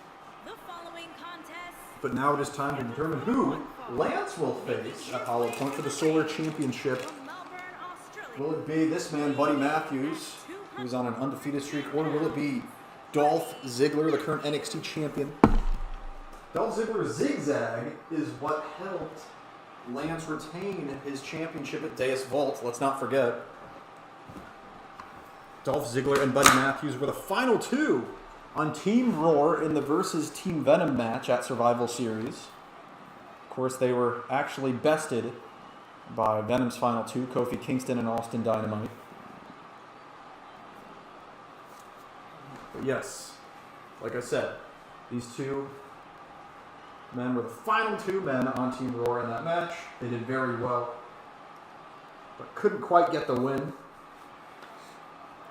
But now it is time to determine who Lance will face at Hollow Point for the Solar Championship. Will it be this man, Buddy Matthews, who's on an undefeated streak, or will it be Dolph Ziggler, the current NXT champion? Dolph Ziggler's zigzag is what helped Lance retain his championship at Deus Vault. Let's not forget. Dolph Ziggler and Buddy Matthews were the final two on Team Roar in the versus Team Venom match at Survival Series. Of course, they were actually bested by Venom's final two, Kofi Kingston and Austin Dynamite. But yes, like I said, these two men were the final two men on Team Roar in that match. They did very well, but couldn't quite get the win.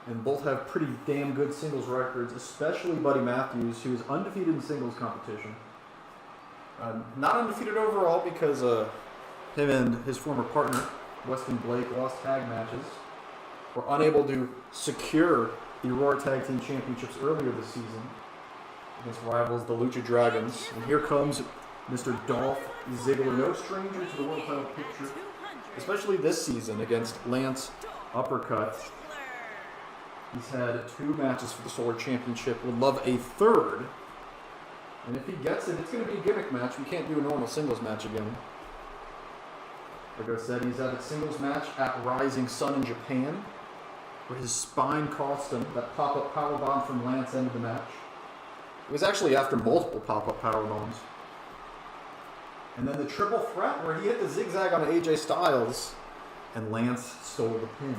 And both have pretty damn good singles records, especially Buddy Matthews, who is undefeated in singles competition. Not undefeated overall because him and his former partner, Weston Blake, lost tag matches. Were unable to secure the Roar Tag Team Championships earlier this season against rivals the Lucha Dragons. And here comes Mr. Dolph Ziggler, no stranger to the world title picture, especially this season against Lance Uppercut. He's had 2 matches for the Solar Championship. Would love a third. And if he gets it, it's going to be a gimmick match. We can't do a normal singles match again. Like I said, he's had a singles match at Rising Sun in Japan, where his spine cost him. That pop-up powerbomb from Lance ended the match. It was actually after multiple pop-up powerbombs. And then the triple threat, where he hit the zigzag on AJ Styles, and Lance stole the pin.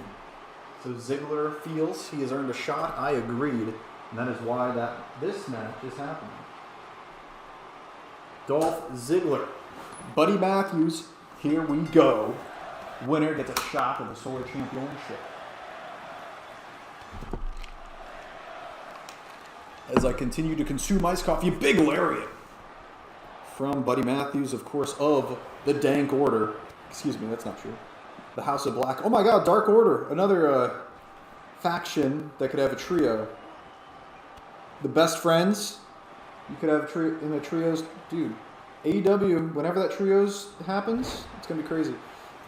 So Ziggler feels he has earned a shot. I agreed. And that is why this match is happening. Dolph Ziggler. Buddy Matthews. Here we go. Winner gets a shot at the Solar Championship. As I continue to consume iced coffee, big lariat. From Buddy Matthews, of course, of the Dank Order. Excuse me, that's not true. The House of Black. Oh my god, Dark Order. Another faction that could have a trio. The Best Friends. You could have a trio in the trios. Dude, AEW, whenever that trios happens, it's going to be crazy.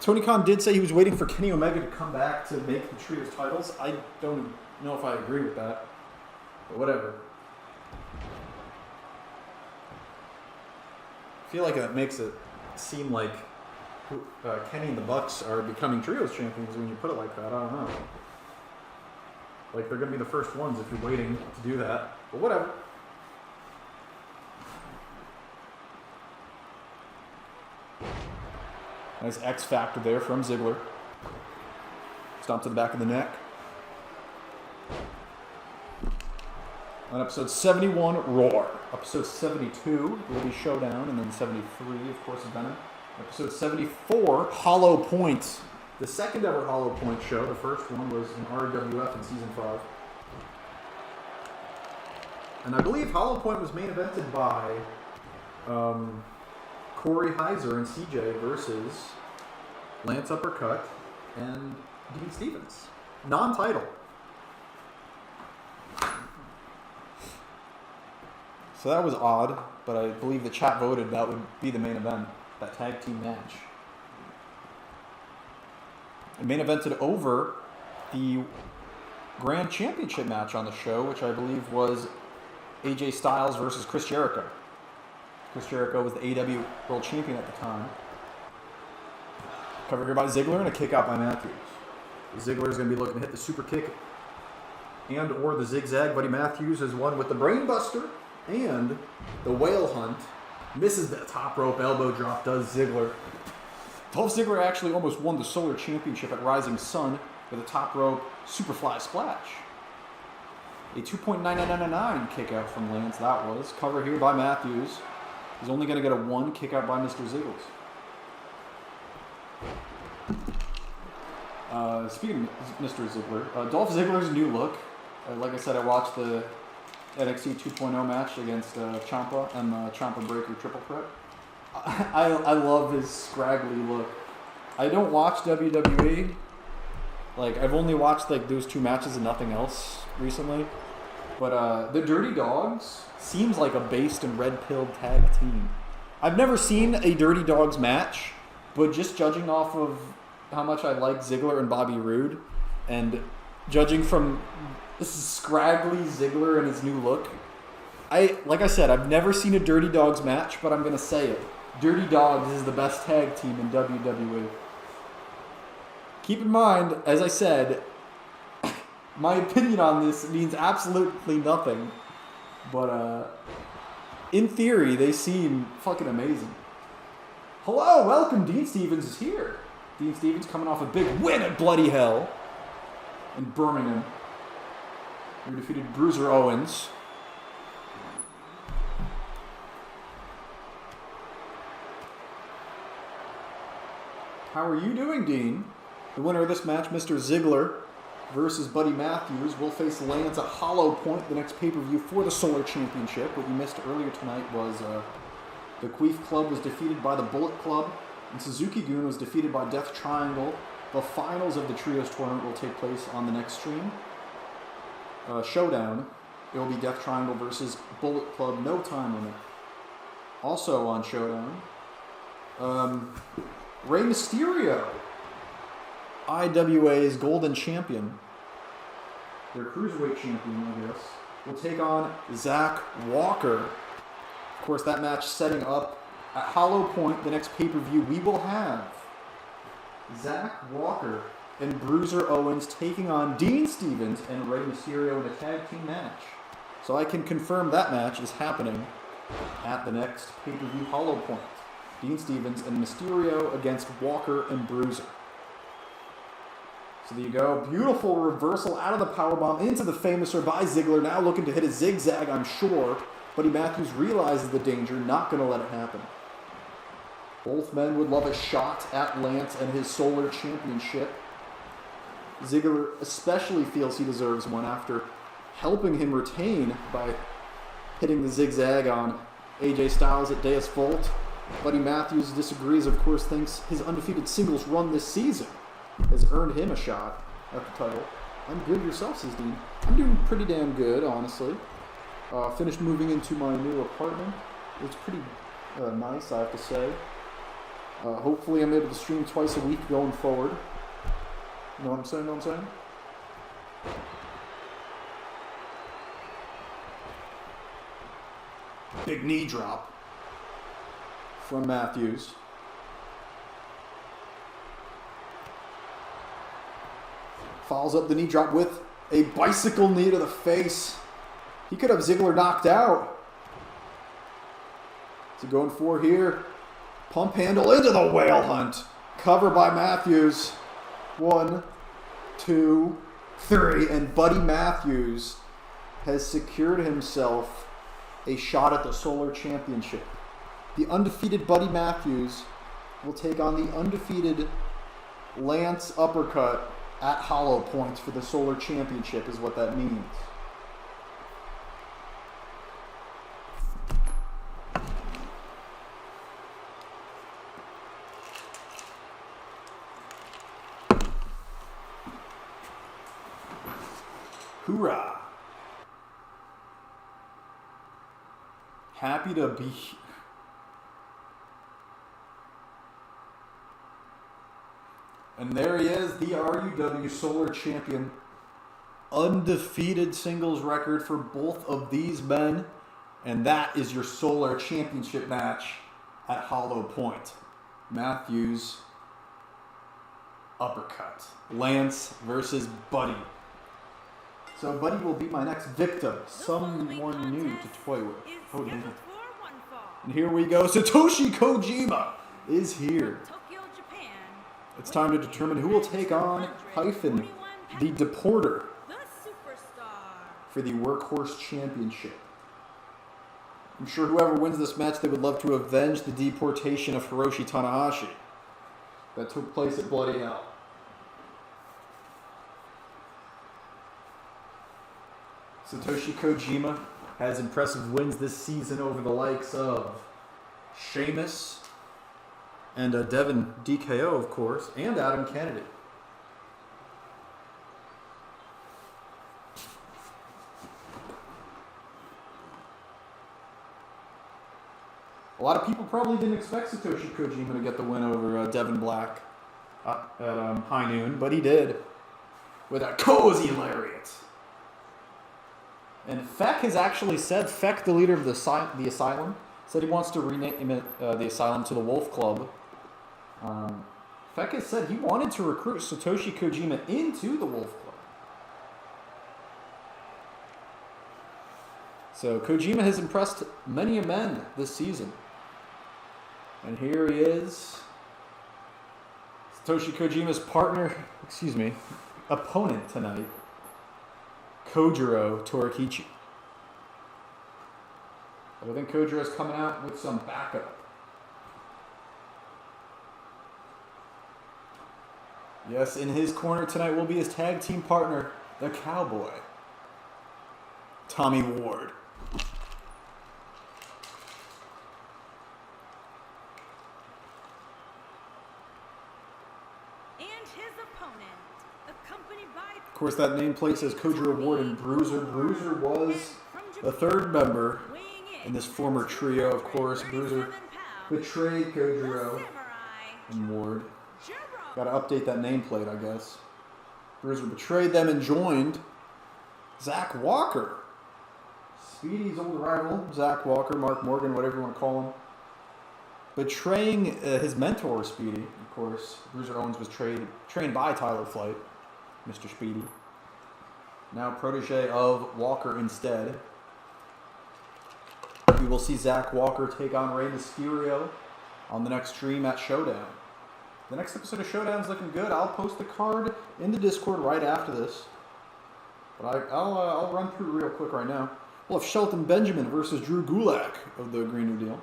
Tony Khan did say he was waiting for Kenny Omega to come back to make the Trios titles. I don't know if I agree with that, but whatever. I feel like that makes it seem like Kenny and the Bucks are becoming Trios champions when you put it like that. I don't know. Like, they're going to be the first ones if you're waiting to do that. But whatever. Nice X Factor there from Ziggler. Stomp to the back of the neck. On episode 71, Roar. Episode 72 will be Showdown, and then 73, of course, is Venom. Episode 74, Hollow Point. The second ever Hollow Point show. The first one was in RWF in Season 5. And I believe Hollow Point was main evented by Corey Heiser and CJ versus Lance Uppercut and Dean Stevens. Non-title. So that was odd, but I believe the chat voted that would be the main event, that tag team match. It main evented over the Grand Championship match on the show, which I believe was AJ Styles versus Chris Jericho. Chris Jericho was the AEW World Champion at the time. Covered here by Ziggler and a kick out by Matthews. Ziggler is going to be looking to hit the super kick and or the zigzag. Buddy Matthews has won with the Brainbuster and the Whale Hunt. Misses the top rope elbow drop, does Ziggler. Dolph Ziggler actually almost won the Solar Championship at Rising Sun with a top rope Superfly Splash. A 2.9999 kick out from Lance, that was. Cover here by Matthews. He's only going to get a 1 kick out by Mr. Ziggles. Speaking of Mr. Ziggler, Dolph Ziggler's new look. Like I said, I watched the NXT 2.0 match against Ciampa and the Ciampa Breaker Triple Threat. I love his scraggly look. I don't watch WWE. Like, I've only watched like those 2 matches and nothing else recently. But the Dirty Dogs seems like a based and red-pilled tag team. I've never seen a Dirty Dogs match, but just judging off of how much I like Ziggler and Bobby Roode, and judging from this is scraggly Ziggler and his new look, like I said, I've never seen a Dirty Dogs match, but I'm gonna say it. Dirty Dogs is the best tag team in WWE. Keep in mind, as I said, my opinion on this means absolutely nothing, but in theory, they seem fucking amazing. Hello, welcome, Dean Stevens is here. Dean Stevens coming off a big win at Bloody Hell in Birmingham. We defeated Bruiser Owens. How are you doing, Dean? The winner of this match, Mr. Ziggler versus Buddy Matthews, will face Lance at Hollow Point, the next pay-per-view for the Solar Championship. What you missed earlier tonight was the Queef Club was defeated by the Bullet Club, and Suzuki-Gun was defeated by Death Triangle. The finals of the Trios tournament will take place on the next stream. Showdown, it will be Death Triangle versus Bullet Club, no time limit. Also on Showdown, Rey Mysterio, IWA's Golden Champion, their Cruiserweight Champion, I guess, will take on Zach Walker. Of course, that match setting up at Hollow Point, the next pay-per-view, we will have Zach Walker and Bruiser Owens taking on Dean Stevens and Rey Mysterio in a tag team match. So I can confirm that match is happening at the next pay-per-view Hollow Point. Dean Stevens and Mysterio against Walker and Bruiser. So there you go. Beautiful reversal out of the powerbomb into the Famouser by Ziggler. Now looking to hit a zigzag, I'm sure. Buddy Matthews realizes the danger, not going to let it happen. Both men would love a shot at Lance and his Solar Championship. Ziggler especially feels he deserves one after helping him retain by hitting the zigzag on AJ Styles at Deus Volt. Buddy Matthews disagrees, of course, thinks his undefeated singles run this season has earned him a shot at the title. I'm good yourself, says Dean. I'm doing pretty damn good, honestly. Finished moving into my new apartment. It's pretty nice, I have to say. Hopefully I'm able to stream twice a week going forward. You know what I'm saying? Know what I'm saying? Big knee drop from Matthews. Follows up the knee drop with a bicycle knee to the face. He could have Ziggler knocked out. What's he going for here? Pump handle into the whale hunt. Cover by Matthews. 1, 2, 3. And Buddy Matthews has secured himself a shot at the Solar Championship. The undefeated Buddy Matthews will take on the undefeated Lance Uppercut at Hollow Points for the Solar Championship is what that means. Hoorah! Happy to be here. And there he is, the RUW Solar Champion. Undefeated singles record for both of these men. And that is your Solar Championship match at Hollow Point. Matthews, uppercut. Lance versus Buddy. So Buddy will be my next victim. Someone new to toy with. Oh, yeah. And here we go. Satoshi Kojima is here. It's time to determine who will take on Hyphen, the Deporter, for the Workhorse Championship. I'm sure whoever wins this match, they would love to avenge the deportation of Hiroshi Tanahashi that took place at Bloody Hell. Satoshi Kojima has impressive wins this season over the likes of Sheamus and Devin DKO, of course, and Adam Kennedy. A lot of people probably didn't expect Satoshi Kojima to get the win over Devin Black at High Noon, but he did with a cozy lariat. And Feck has actually said, Feck, the leader of the Asylum, said he wants to rename it, the Asylum to the Wolf Club. Feck has said he wanted to recruit Satoshi Kojima into the Wolf Club. So Kojima has impressed many a men this season. And here he is. Satoshi Kojima's opponent tonight. Kojiro Torakichi. But I think Kojiro's coming out with some backup. Yes, in his corner tonight will be his tag team partner, the Cowboy, Tommy Ward. And his opponent, accompanied by... Of course, that nameplate says Kojiro Ward and Bruiser. Bruiser was the third member in this former trio. Of course, Bruiser betrayed Kojiro and Ward. Got to update that nameplate, I guess. Bruiser betrayed them and joined Zach Walker. Speedy's old rival, Zach Walker, Mark Morgan, whatever you want to call him. Betraying his mentor, Speedy. Of course, Bruiser Owens was trained by Tyler Flight, Mr. Speedy. Now protege of Walker instead. We will see Zach Walker take on Rey Mysterio on the next stream at Showdown. The next episode of Showdown is looking good. I'll post the card in the Discord right after this. But I'll run through real quick right now. We'll have Shelton Benjamin versus Drew Gulak of the Green New Deal.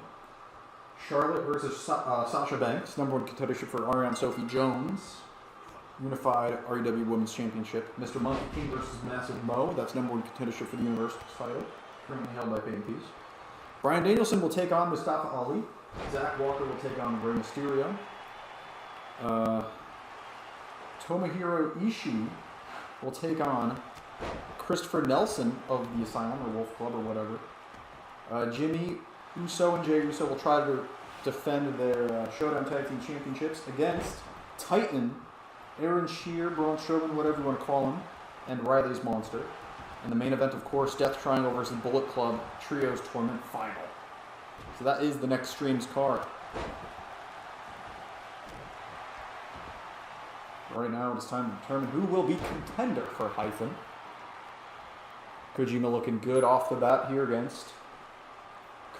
Charlotte versus Sasha Banks, #1 contendership for Ariane Sophie Jones. Unified REW Women's Championship. Mr. Monkey King versus Massive Mo. That's #1 contendership for the Universal title. Currently held by Peyton Peace. Bryan Danielson will take on Mustafa Ali. Zach Walker will take on Rey Mysterio. Tomohiro Ishii will take on Christopher Nelson of the Asylum or Wolf Club or whatever. Jimmy Uso and Jey Uso will try to defend their Showdown Tag Team Championships against Titan, Aaron Shear, Braun Strowman, whatever you want to call him, and Riley's Monster. And the main event, of course, Death Triangle versus Bullet Club Trios Tournament Final. So that is the next stream's card. Right now, it is time to determine who will be contender for Hyphen. Kojima looking good off the bat here against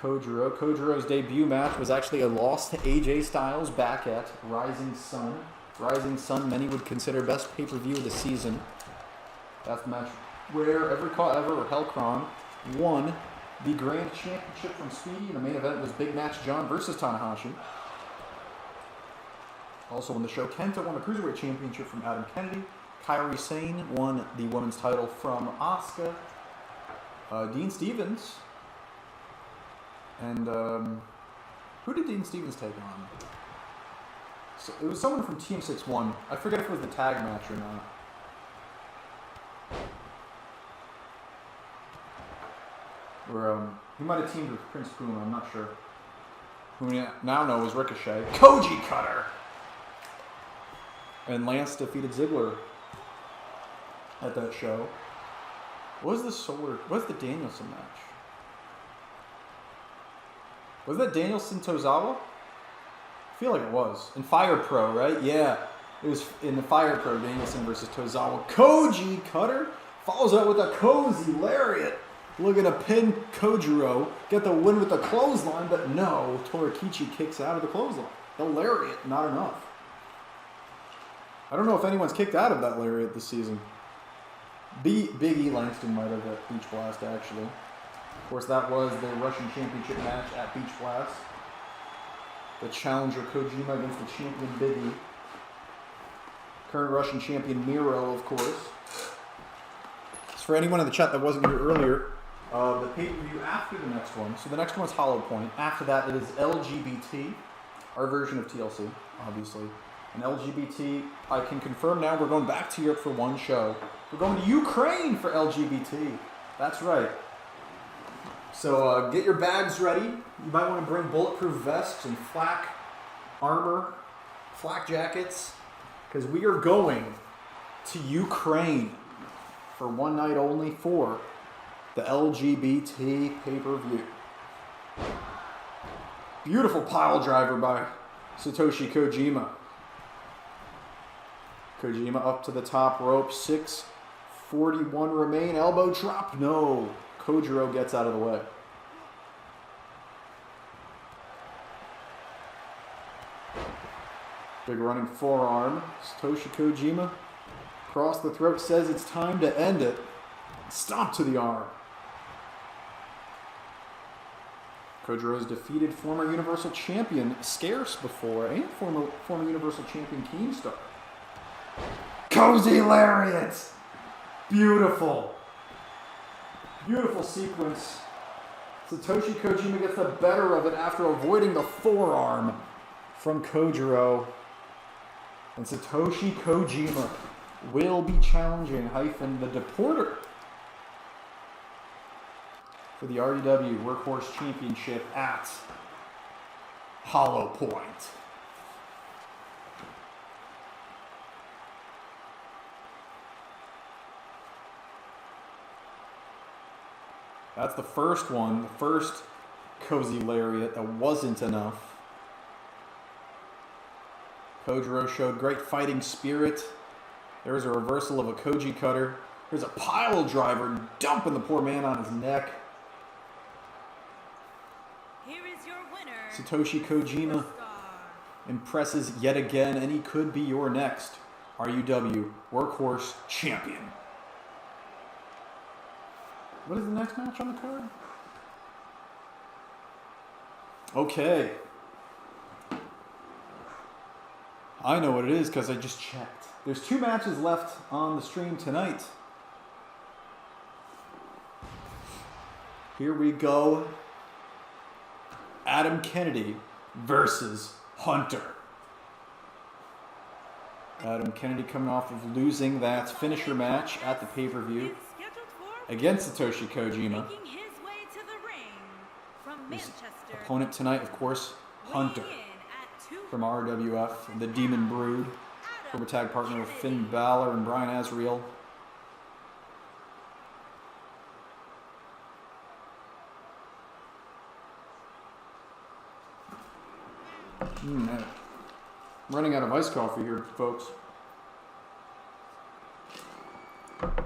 Kojiro. Kojiro's debut match was actually a loss to AJ Styles back at Rising Sun. Rising Sun, many would consider best pay-per-view of the season. That's the match where Every Call Ever, or Hellcron, won the Grand Championship from Speedy. The main event was Big Match John versus Tanahashi. Also on the show, Kenta won the Cruiserweight Championship from Adam Kennedy. Kairi Sane won the women's title from Asuka. Dean Stevens. And who did Dean Stevens take on? So it was someone from Team 6-1. I forget if it was the tag match or not. Or he might have teamed with Prince Puma, I'm not sure. Who we now know is Ricochet. Koji Cutter! And Lance defeated Ziggler at that show. What was the Danielson match? Was that Danielson Tozawa? I feel like it was. In Fire Pro, right? Yeah. It was in the Fire Pro, Danielson versus Tozawa. Koji Cutter follows up with a cozy lariat. Looking to pin Kojiro. Get the win with the clothesline, but no. Torikichi kicks out of the clothesline. The lariat, not enough. I don't know if anyone's kicked out of that lariat this season. Big E Langston might have at Beach Blast, actually. Of course, that was the Russian Championship match at Beach Blast. The challenger Kojima against the champion Big E. Current Russian champion Miro, of course. So for anyone in the chat that wasn't here earlier, the pay-per-view after the next one. So the next one is Hollow Point. After that, it is LGBT, our version of TLC, obviously. And LGBT, I can confirm now, we're going back to Europe for one show. We're going to Ukraine for LGBT. That's right. So get your bags ready. You might want to bring bulletproof vests and flak armor, flak jackets, because we are going to Ukraine for one night only for the LGBT pay-per-view. Beautiful pile driver by Satoshi Kojima. Kojima up to the top rope, 6:41 remain, elbow drop, no. Kojiro gets out of the way. Big running forearm, Satoshi Kojima. Across the throat, says it's time to end it. Stomp to the arm. Kojiro's defeated former Universal Champion Scarce before, and former Universal Champion Keemstar. Cozy Lariat! Beautiful. Beautiful sequence. Satoshi Kojima gets the better of it after avoiding the forearm from Kojiro. And Satoshi Kojima will be challenging Hyphen the Deporter for the REW Workhorse Championship at Hollow Point. That's the first one, the first cozy lariat that wasn't enough. Kojiro showed great fighting spirit. There's a reversal of a Koji cutter. There's a pile driver dumping the poor man on his neck. Here is your winner, Satoshi Kojima impresses yet again, and he could be your next RUW Workhorse Champion. What is the next match on the card? Okay. I know what it is because I just checked. There's 2 matches left on the stream tonight. Here we go. Adam Kennedy versus Hunter. Adam Kennedy coming off of losing that finisher match at the pay-per-view against Satoshi Kojima. Making his way to the ring from His Manchester. opponent tonight, of course, Hunter from RWF, the Demon Brood, former tag partner of Finn Balor and Brian Azriel. Running out of iced coffee here, folks.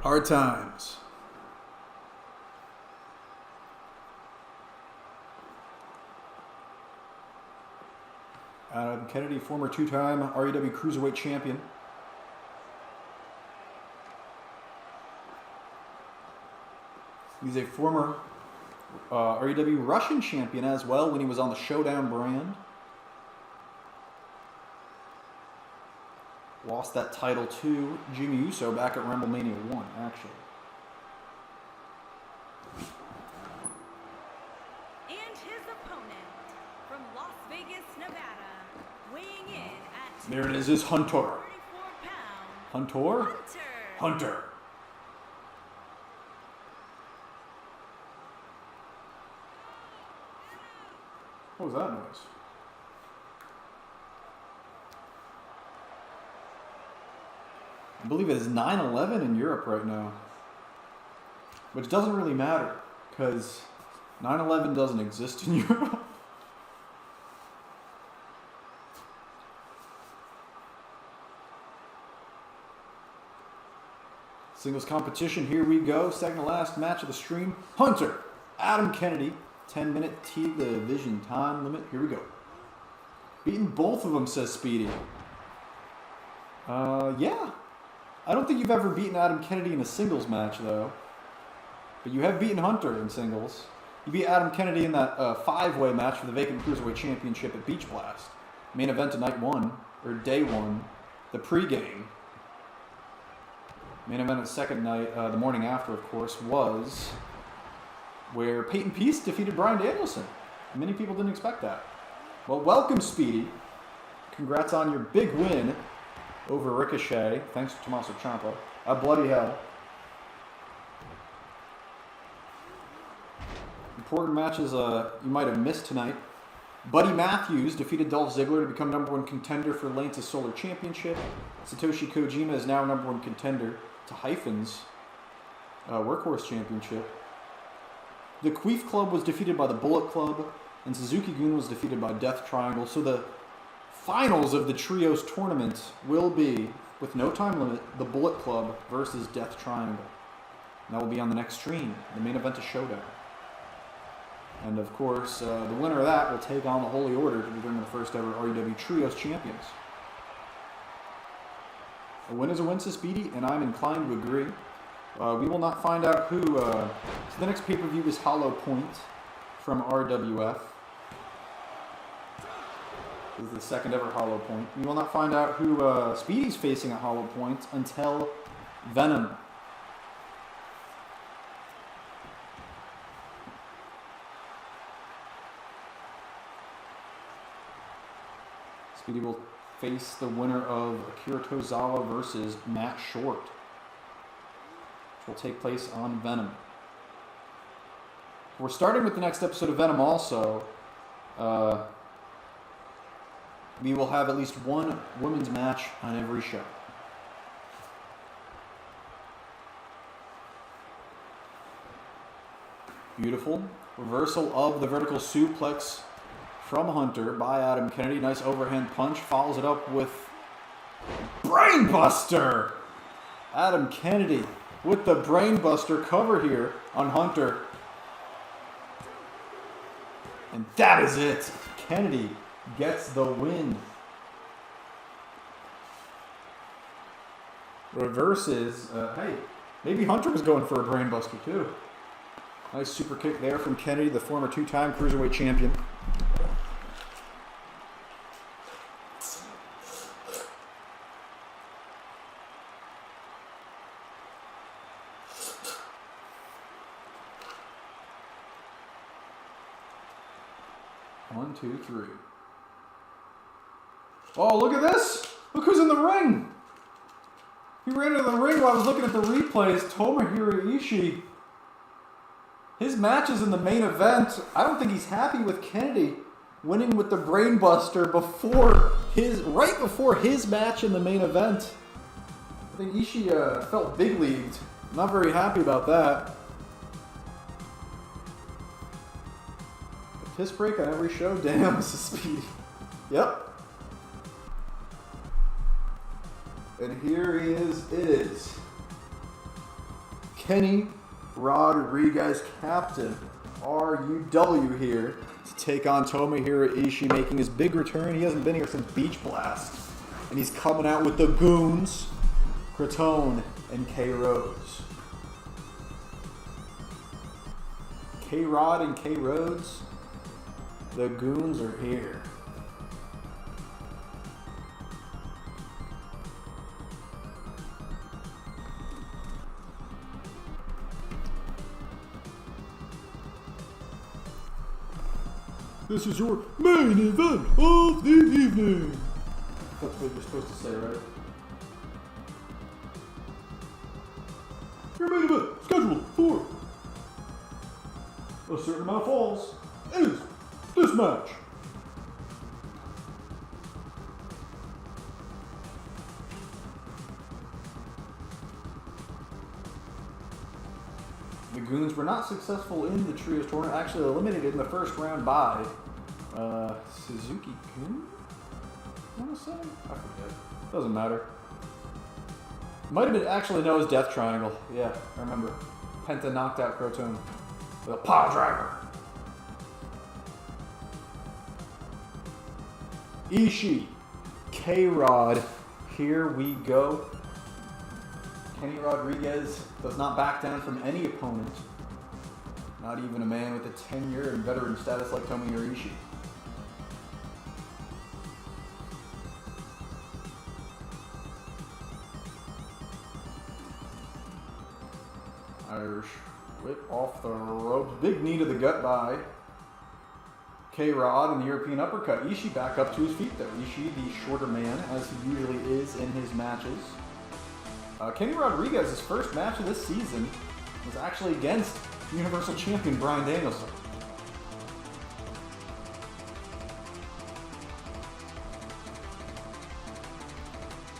Hard times. Adam Kennedy, former two-time REW Cruiserweight Champion. He's a former REW Russian Champion as well when he was on the Showdown brand. Lost that title to Jimmy Uso back at WrestleMania 1, actually. And his opponent from Las Vegas, Nevada, weighing in at There it is Hunter. 34 pounds. Hunter? Hunter. What was that noise? I believe it is 9/11 in Europe right now. Which doesn't really matter, because 9/11 doesn't exist in Europe. Singles competition, here we go. Second to last match of the stream. Hunter, Adam Kennedy, 10-minute T-Division time limit. Here we go. Beating both of them, says Speedy. Yeah. I don't think you've ever beaten Adam Kennedy in a singles match, though. But you have beaten Hunter in singles. You beat Adam Kennedy in that 5-way match for the vacant Cruiserweight Championship at Beach Blast. Main event of night 1, or day 1, the pregame. Main event of the second night, the morning after, of course, was where Peyton Peace defeated Bryan Danielson. Many people didn't expect that. Well, welcome, Speedy. Congrats on your big win over Ricochet, thanks to Tommaso Ciampa. Bloody hell. Important matches you might have missed tonight. Buddy Matthews defeated Dolph Ziggler to become #1 contender for Lance's Solar Championship. Satoshi Kojima is now #1 contender to Hyphen's Workhorse Championship. The Queef Club was defeated by the Bullet Club, and Suzuki-Gun was defeated by Death Triangle. So the finals of the Trios tournament will be, with no time limit, the Bullet Club versus Death Triangle. And that will be on the next stream, the main event of Showdown. And of course, the winner of that will take on the Holy Order to become the first ever REW Trios champions. A win is a win, says Speedy, and I'm inclined to agree. We will not find out who... so the next pay-per-view is Hollow Point from RWF. This is the second ever Hollow Point. We will not find out who Speedy's facing at Hollow Point until Venom. Speedy will face the winner of Akira Tozawa versus Matt Short, which will take place on Venom. We're starting with the next episode of Venom also. We will have at least one women's match on every show. Beautiful. Reversal of the vertical suplex from Hunter by Adam Kennedy. Nice overhand punch. Follows it up with Brainbuster. Adam Kennedy with the Brainbuster cover here on Hunter. And that is it. Kennedy gets the win. Reverses. Hey, maybe Hunter was going for a Brainbuster too. Nice super kick there from Kennedy, the former two-time Cruiserweight champion. One, two, three. Oh, look at this! Look who's in the ring! He ran into the ring while I was looking at the replays. Tomohiro Ishii. His match is in the main event. I don't think he's happy with Kennedy winning with the Brainbuster right before his match in the main event. I think Ishii felt big leagued. Not very happy about that. A piss break on every show? Damn, this is Speedy. Yep. And here he is. Kenny Rodriguez, Captain RUW here to take on Tomohiro Ishii, making his big return. He hasn't been here since Beach Blast. And he's coming out with the Goons, Cretone, and K-Rhodes. K-Rod and K-Rhodes, the Goons are here. This is your main event of the evening. That's what you're supposed to say, right? Your main event, scheduled for a certain amount of falls, is this match. The Goons were not successful in the Trios tournament, actually eliminated in the first round by Suzuki-Gun? I want to say? I forget. Doesn't matter. Might have been, actually, no, it was Death Triangle. Yeah, I remember. Kenta knocked out Cretone with a pile driver. Ishii, K-Rod, here we go. Kenny Rodriguez does not back down from any opponent. Not even a man with a tenure and veteran status like Tomohiro Ishii. Irish whip off the ropes. Big knee to the gut by K-Rod and the European uppercut. Ishii back up to his feet though. Ishii, the shorter man, as he usually is in his matches. Kenny Rodriguez's first match of this season was actually against Universal Champion Bryan Danielson.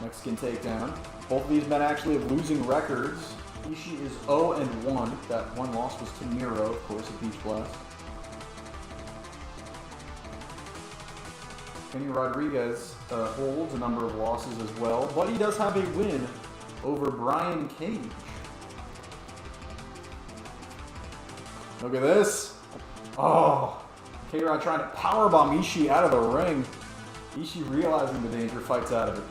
Mexican takedown. Both of these men actually have losing records. Ishii is 0-1. That one loss was to Miro, of course, at Beach Blast. Kenny Rodriguez holds a number of losses as well, but he does have a win over Brian Cage. Look at this. Oh, K-Rod trying to powerbomb Ishii out of the ring. Ishii realizing the danger, fights out of it.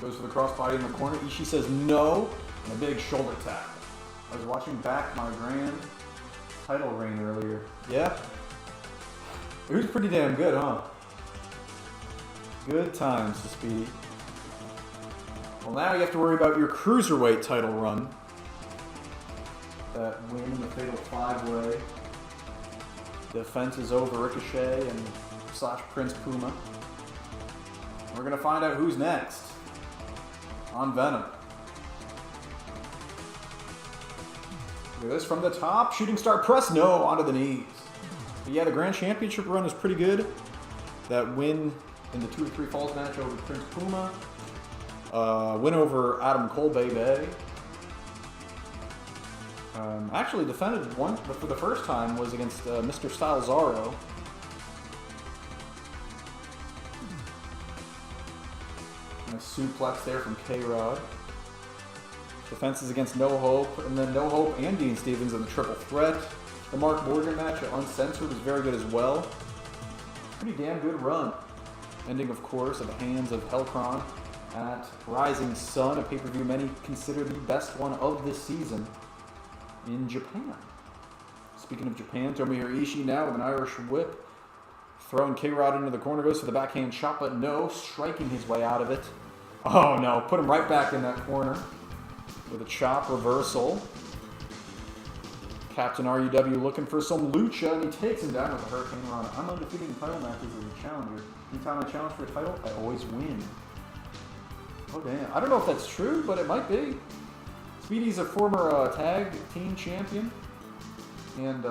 Goes for the crossbody in the corner. Ishii says no, and a big shoulder tap. I was watching back my grand title reign earlier. Yeah. It was pretty damn good, huh? Good times, Speedy. Well, now you have to worry about your Cruiserweight title run. That win in the Fatal 5-Way. Defense is over Ricochet and / Prince Puma. We're going to find out who's next on Venom. Look at this from the top. Shooting star press. No, onto the knees. But yeah, the Grand Championship run is pretty good. That win in the 2 or 3 falls match over Prince Puma. Win over Adam Cole, baby. Actually defended one for the first time was against Mr. Stylezaro. Nice suplex there from K-Rod. Defenses against No Hope, and then No Hope and Dean Stevens in the triple threat. The Mark Morgan match at Uncensored was very good as well. Pretty damn good run. Ending, of course, at the hands of Hellcron at Rising Sun, a pay-per-view many consider the best one of this season in Japan. Speaking of Japan, Tomohiro Ishii now with an Irish whip. Throwing K-Rod into the corner, goes for the backhand chop, but no, striking his way out of it. Oh no, put him right back in that corner with a chop reversal. Captain RUW looking for some lucha, and he takes him down with a Hurricane Rana. I'm undefeated in title matches as a challenger. Anytime I challenge for a title, I always win. Oh damn, I don't know if that's true, but it might be. Speedy's a former tag team champion. And,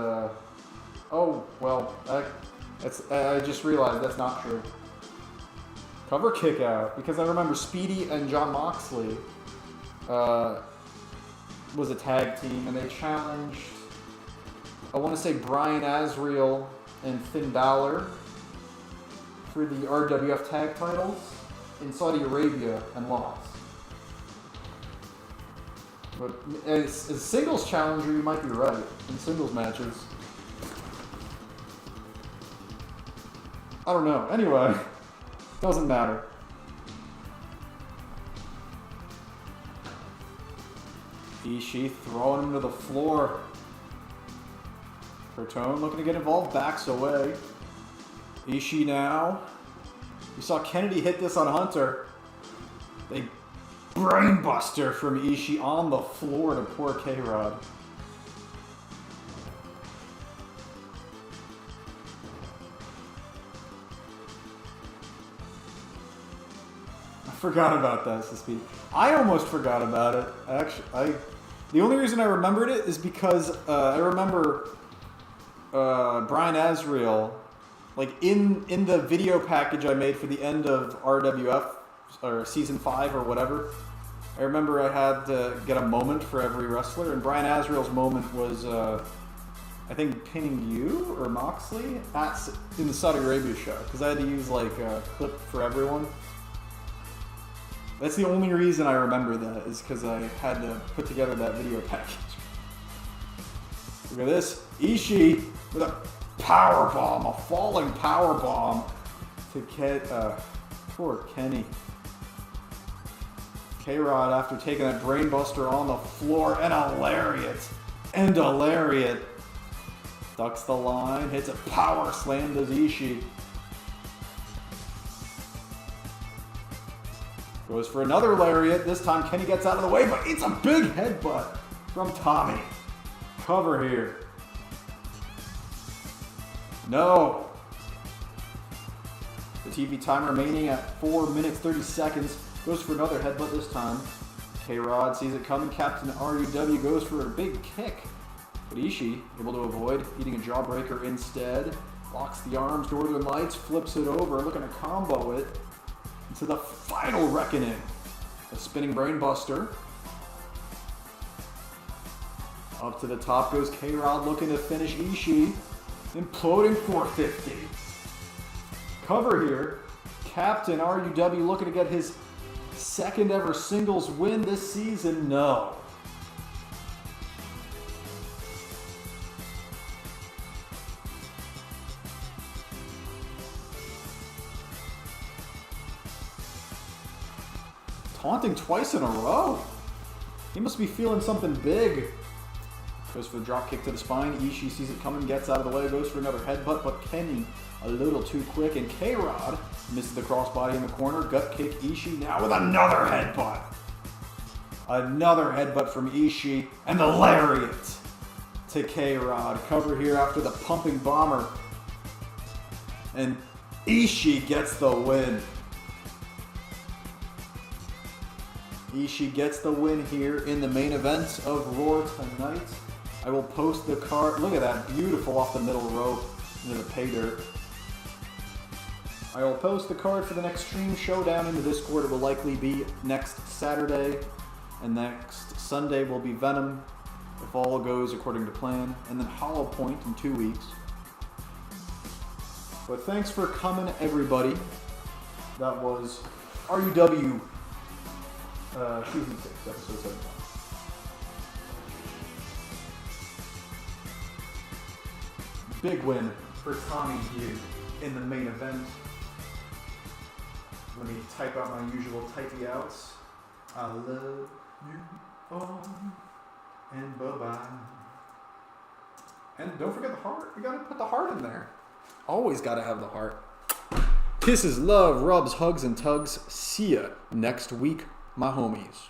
oh, well, I just realized that's not true. Cover kick out, because I remember Speedy and Jon Moxley was a tag team, and they challenged, I want to say Brian Azriel and Finn Balor for the RWF tag titles in Saudi Arabia and lost. But as a singles challenger, you might be right in singles matches. I don't know. Anyway, doesn't matter. Ishii throwing him to the floor. Bertone looking to get involved, backs away. Ishii now. You saw Kennedy hit this on Hunter. They brainbuster from Ishii on the floor to poor K-Rod. I forgot about that, Speed. I almost forgot about it. Actually, the only reason I remembered it is because I remember Brian Azriel, like in the video package I made for the end of RWF or season 5 or whatever. I remember I had to get a moment for every wrestler, and Brian Azriel's moment was I think pinning you or Moxley in the Saudi Arabia show, because I had to use like a clip for everyone. That's the only reason I remember that, is because I had to put together that video package. Look at this. Ishii with a power bomb, a falling power bomb to get poor Kenny. K-Rod, after taking that brainbuster on the floor, and a lariat. And a lariat. Ducks the line, hits a power slam to Ishii. Goes for another lariat. This time Kenny gets out of the way, but it's a big headbutt from Tommy. Cover here. No. The TV time remaining at 4 minutes 30 seconds. Goes for another headbutt this time. K-Rod sees it coming. Captain RUW goes for a big kick. But Ishii able to avoid, eating a jawbreaker instead. Locks the arms, Northern Lights, flips it over, looking to combo it into the final reckoning. A spinning brainbuster. Up to the top goes K-Rod, looking to finish Ishii. Imploding 450. Cover here. Captain RUW looking to get his second ever singles win this season. No. Taunting twice in a row. He must be feeling something big. Goes for the drop kick to the spine. Ishii sees it coming, gets out of the way, goes for another headbutt, but Kenny a little too quick, and K-Rod misses the crossbody in the corner. Gut kick Ishii now with another headbutt. Another headbutt from Ishii, and the lariat to K-Rod. Cover here after the pumping bomber. And Ishii gets the win. Ishii gets the win here in the main event of Raw tonight. I will post the card. Look at that, beautiful off the middle rope into the pay dirt. I will post the card for the next Stream Showdown in the Discord. It will likely be next Saturday, and next Sunday will be Venom, if all goes according to plan, and then Hollow Point in 2 weeks. But thanks for coming, everybody. That was RUW Season 6, Episode 7. Big win for Tommy Hugh in the main event. Let me type out my usual typey outs. I love you all, and bye-bye. And don't forget the heart. You gotta put the heart in there. Always gotta have the heart. Kisses, love, rubs, hugs, and tugs. See ya next week, my homies.